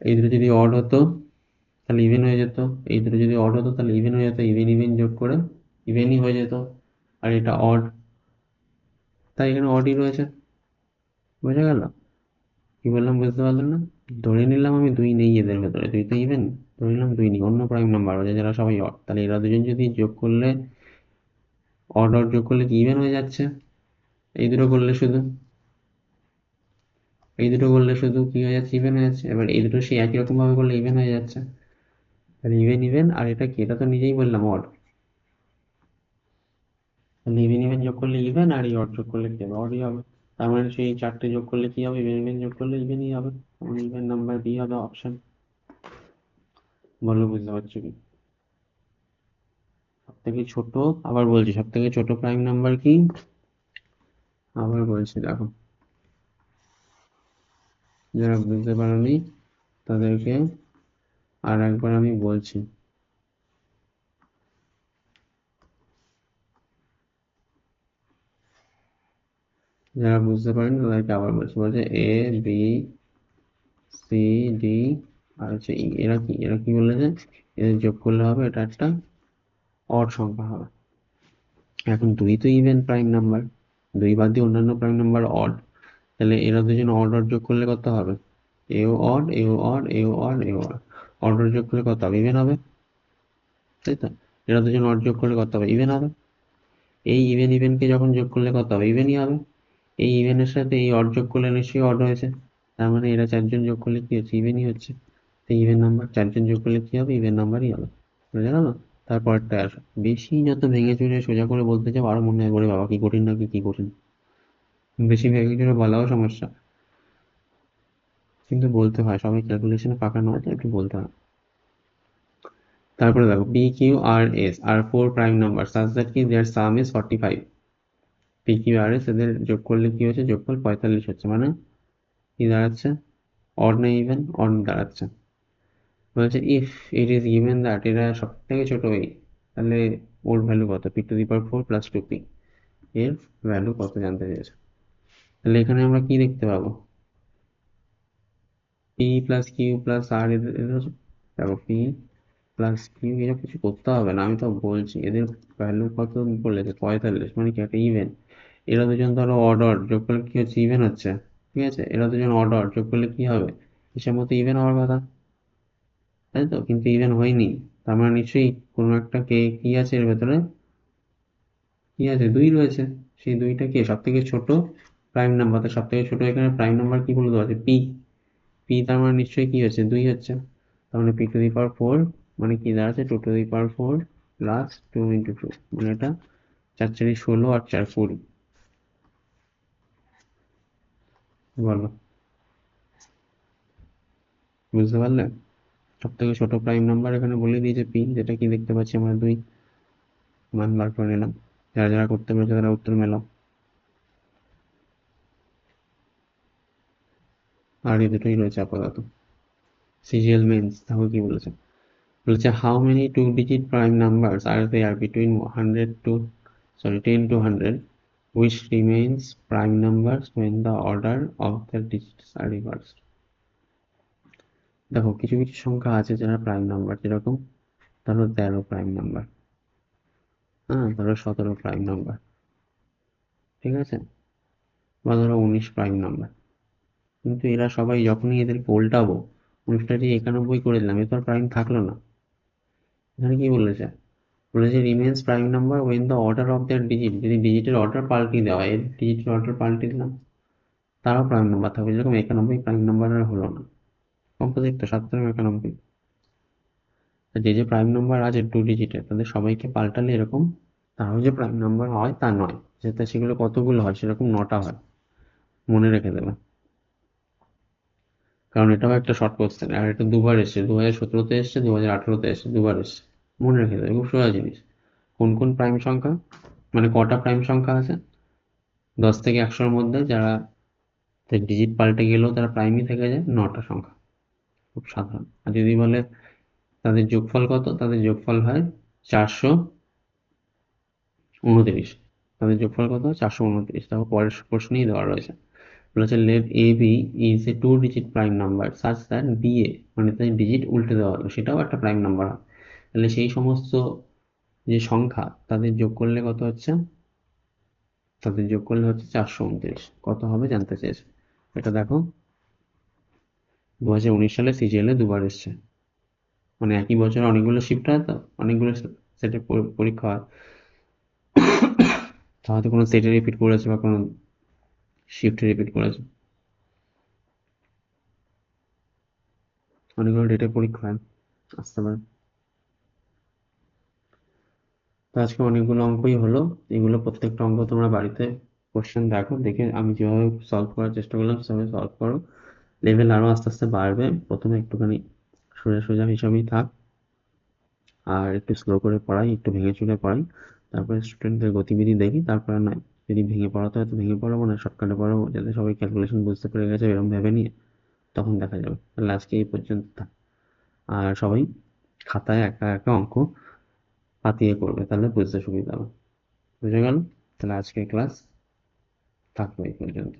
এই দুটো যদি অড হতো তাহলে ইভেন হয়ে যেত, এই দুটো যদি অড হতো তাহলে ইভেন হয়ে যেত, ইভেন ইভেন যোগ করে ইভেনই হয়ে যেত, আর এটা অড, তাই এখানে অডই রয়েছে, বোঝা গেল? কি বললাম বুঝতে পারলেন না? ধরে নিলাম আমি দুই নেই এদের ভেতরে, দুই তো ইভেন, ধরে নিলাম দুই নেই, অন্য প্রাইম নাম্বার আছে যারা সবাই অড, তাহলে এরা দুজন যদি যোগ করলে, অড অড যোগ করলে কি ইভেন হয়ে যাচ্ছে, এই দুটো করলে শুধু, এই দুটো করলে শুধু কি হয়ে যাচ্ছে, ইভেন হয়ে যাচ্ছে। এবার এই দুটো সেই একই রকম ভাবে করলে ইভেন হয়ে যাচ্ছে, তাহলে ইভেন ইভেন, আর এটা কি, এটা তো নিজেই বললাম অড, তাহলে ইভেন ইভেন যোগ করলে ইভেন, আর এই অড যোগ করলে কি হবে, অডই হবে। তার মানে সেই চারটে যোগ করলে কি হবে, ইভেন ইভেন যোগ করলে ইভেনই হবে, মানে ইভেন নাম্বার বি হবে অপশন। বলো বুঝতে পারছো কি? সব থেকে ছোট, আবার বলছি সব থেকে ছোট প্রাইম নাম্বার কি, আবার বলছি দেখো, যারা বুঝতে পারোনি তাদেরকে আর একবার আমি বলছি, যারা বুঝতে পারেনি তাদেরকে আবার বলছি। বলছে এ বি সি ডি আর হচ্ছে ই, এরা কি, এরা কি বলেছে, এদের যোগ করলে হবে এটা একটা অড সংখ্যা হবে। এখন দুই তো ইভেন প্রাইম নাম্বার, দুই বাদ দিয়ে অন্যান্য প্রাইম নাম্বার অড, তাহলে এরা দুজন অড অড যোগ করলে কত হবে, এও অড এও অড এও অড এও অড, অড অড যোগ করলে কত হবে, ইভেন হবে, তাই তো? এরা দুজন অড যোগ করলে কত হবে, ইভেন হবে। এই ইভেন ইভেনকে যখন যোগ করলে কত হবে, ইভেনই হবে। এই ইভেনের সাথে এই অড যোগ করলে নিশ্চয়ই অড হয়েছে, তার মানে এরা চারজন যোগ করলে কি হচ্ছে, ইভেনই হচ্ছে। তো ইভেন নাম্বার চারজন যোগ করলে কি হবে, ইভেন নাম্বারই হবে, বুঝা গেল? তারপরটা আসো, বেশি যত ভেঙে চুরে সোজা করে বলতে চাও আরো মনে হয় করে বাবা কি কঠিন নাকি কি কঠিন, বেশি ভেঙে চুরে বলাও সমস্যা, কিন্তু বলতে হয়, সবাই ক্যালকুলেশনে পাকা নয় তো একটু বলতে হয়। তারপরে দেখো, P Q R S are 4 prime number such that কি their sum is 45। P Q R S এদের যোগ করলে কি হচ্ছে, যোগফল 45 হচ্ছে, মানে কি দাঁড়াচ্ছে, অড না ইভেন, অড দাঁড়াচ্ছে। বলছে if it is given that এরা সব থেকে ছোট এই, তাহলে ওর ভ্যালু কত, P to the power 4 plus 2p, এর ভ্যালু কত জানতে চেয়েছে। তাহলে এখানে আমরা কি দেখতে পাবো, পি প্লাস কিউ প্লাস আর, এদের এদের হচ্ছে, দেখো পি প্লাস কিউ, এরা কিছু করতে হবে না, আমি তো বলছি এদের ভ্যালু কত বলেছে 45, মানে কি একটা ইভেন। এরা দুজন ধরো অড অড যোগ করলে কি হচ্ছে, ইভেন হচ্ছে, ঠিক আছে, এরা দুজন অড অড যোগ করলে কি হবে, হিসাব মতো ইভেন হওয়ার কথা, তাই তো, কিন্তু ইভেন হয়নি, তার মানে নিশ্চয়ই কোনো একটা কে কি আছে এর ভেতরে, কি আছে, দুই রয়েছে, সেই দুইটা কে সব থেকে ছোট, প্রাইম নাম্বার তো সব থেকে ছোট এখানে প্রাইম নাম্বার কি বলে দেওয়া আছে, পি। পি তার মানে নিশ্চয়ই কি হচ্ছে, 2 হচ্ছে। তার মানে পি টু দি পাওয়ার 4 মানে কি দাঁড়াচ্ছে, 2 to the power 4 plus 2 into 2, মানে এটা 4 4 16 আর 4 20। বলো, বুঝতে পারলে? সব থেকে ছোট প্রাইম নাম্বার এখানে বলে দিয়েছে পি, যেটা কি দেখতে পাচ্ছি আমরা 2। মান বার করে নিলাম। যারা যারা করতে পেরেছে তারা উত্তর মেলাও। আর এই দুটোই রয়েছে আপাতত। সিজিএল মেন্স দেখো কি বলেছে। বলেছে how many 2-digit prime numbers are there between 10 to 100 which remains prime numbers when the order of their digits are reversed. দেখো কিছু কিছু সংখ্যা আছে যারা প্রাইম নাম্বার, যেরকম ধরো 13 প্রাইম নাম্বার, হ্যাঁ ধরো 17 প্রাইম নাম্বার, ঠিক আছে, বা ধরো 19 প্রাইম নাম্বার। কিন্তু এরা সবাই যখনই এদেরকে উল্টাবো, 19টাকে 91 করে দিলাম, এ তো আর প্রাইম থাকলো না। এখানে কি বলেছে, বলেছে remains prime number when the order of that digit, যদি ডিজিটের অর্ডার পাল্টে দেওয়া হয়, ডিজিটের অর্ডার পাল্টে দিলাম, তারাও প্রাইম নাম্বার থাকবে। যেরকম 91 প্রাইম নাম্বার আর হলো না, কম্পোজিট তো 791। যে যে প্রাইম নাম্বার আছে 2 ডিজিটের, তাদের সবাইকে পাল্টালে এরকম তারাও যে প্রাইম নাম্বার হয় তা নয়, যাতে সেগুলো কতগুলো হয়, সেরকম 9টা হয়। মনে রেখে দেবে, কারণ এটাও একটা শর্ট কোশ্চেন, আর এটা দুবার এসছে, 2017-তে এসছে, 2018-তে এসছে, দুবার এসছে। মনে রেখে দেবে, খুব সোজা জিনিস। কোন কোন প্রাইম সংখ্যা, মানে কটা প্রাইম সংখ্যা আছে 10 থেকে 100-র মধ্যে, যারা ডিজিট পাল্টে গেলেও তারা প্রাইমই থেকে যায়, 9টা সংখ্যা। খুব সাধারণ। আর যদি বলে তাদের যোগফল কত, তাদের যোগফল হয় 429। তাদের যোগফল কত, 429। তারপর পরের প্রশ্নেই দেওয়া রয়েছে, বলেছে let A B is a 2-digit prime number such that B A, মানে তাদের ডিজিট উল্টে দেওয়া হলো, সেটাও একটা প্রাইম নাম্বার হয়। তাহলে সেই সমস্ত যে সংখ্যা তাদের যোগ করলে কত হচ্ছে, তাদের যোগ করলে হচ্ছে 429। কত হবে জানতে চেয়েছে। এটা দেখো 2019 সালে সিজিএল-এ দুবার এসছে, মানে একই বছর অনেকগুলো শিফট হয়, তো অনেকগুলো সেটের পরীক্ষা হয়, তা হয়তো কোনো সেটে রিপিট করেছে বা কোনো শিফটে রিপিট করেছে, অনেকগুলো ডেটে পরীক্ষা হয়, আসতে পারে। তো আজকে অনেকগুলো অঙ্কই হলো। এগুলো প্রত্যেকটা অঙ্ক তোমরা বাড়িতে কোশ্চেন দেখো, দেখে আমি যেভাবে সলভ করার চেষ্টা করলাম সেভাবে সলভ করো। লেভেল আরও আস্তে আস্তে বাড়বে, প্রথমে একটুখানি সোজা সোজা হিসাবেই থাক, আর একটু স্লো করে পড়াই, একটু ভেঙে চুরে পড়াই, তারপরে স্টুডেন্টদের গতিবিধি দেখি, তারপরে নয় যদি ভেঙে পড়াতে হয় তো ভেঙে পড়াবো, না শর্টকাটে পড়াবো, যাতে সবাই ক্যালকুলেশন বুঝতে পেরে গেছে এরকম ভেবে নিয়ে, তখন দেখা যাবে। তাহলে আজকে এই পর্যন্ত থাক। আর সবাই খাতায় একা একা অঙ্ক পাতিয়ে করবে, তাহলে বুঝতে সুবিধা হবে। বুঝে গেল? তাহলে আজকের ক্লাস থাকবে এই পর্যন্ত।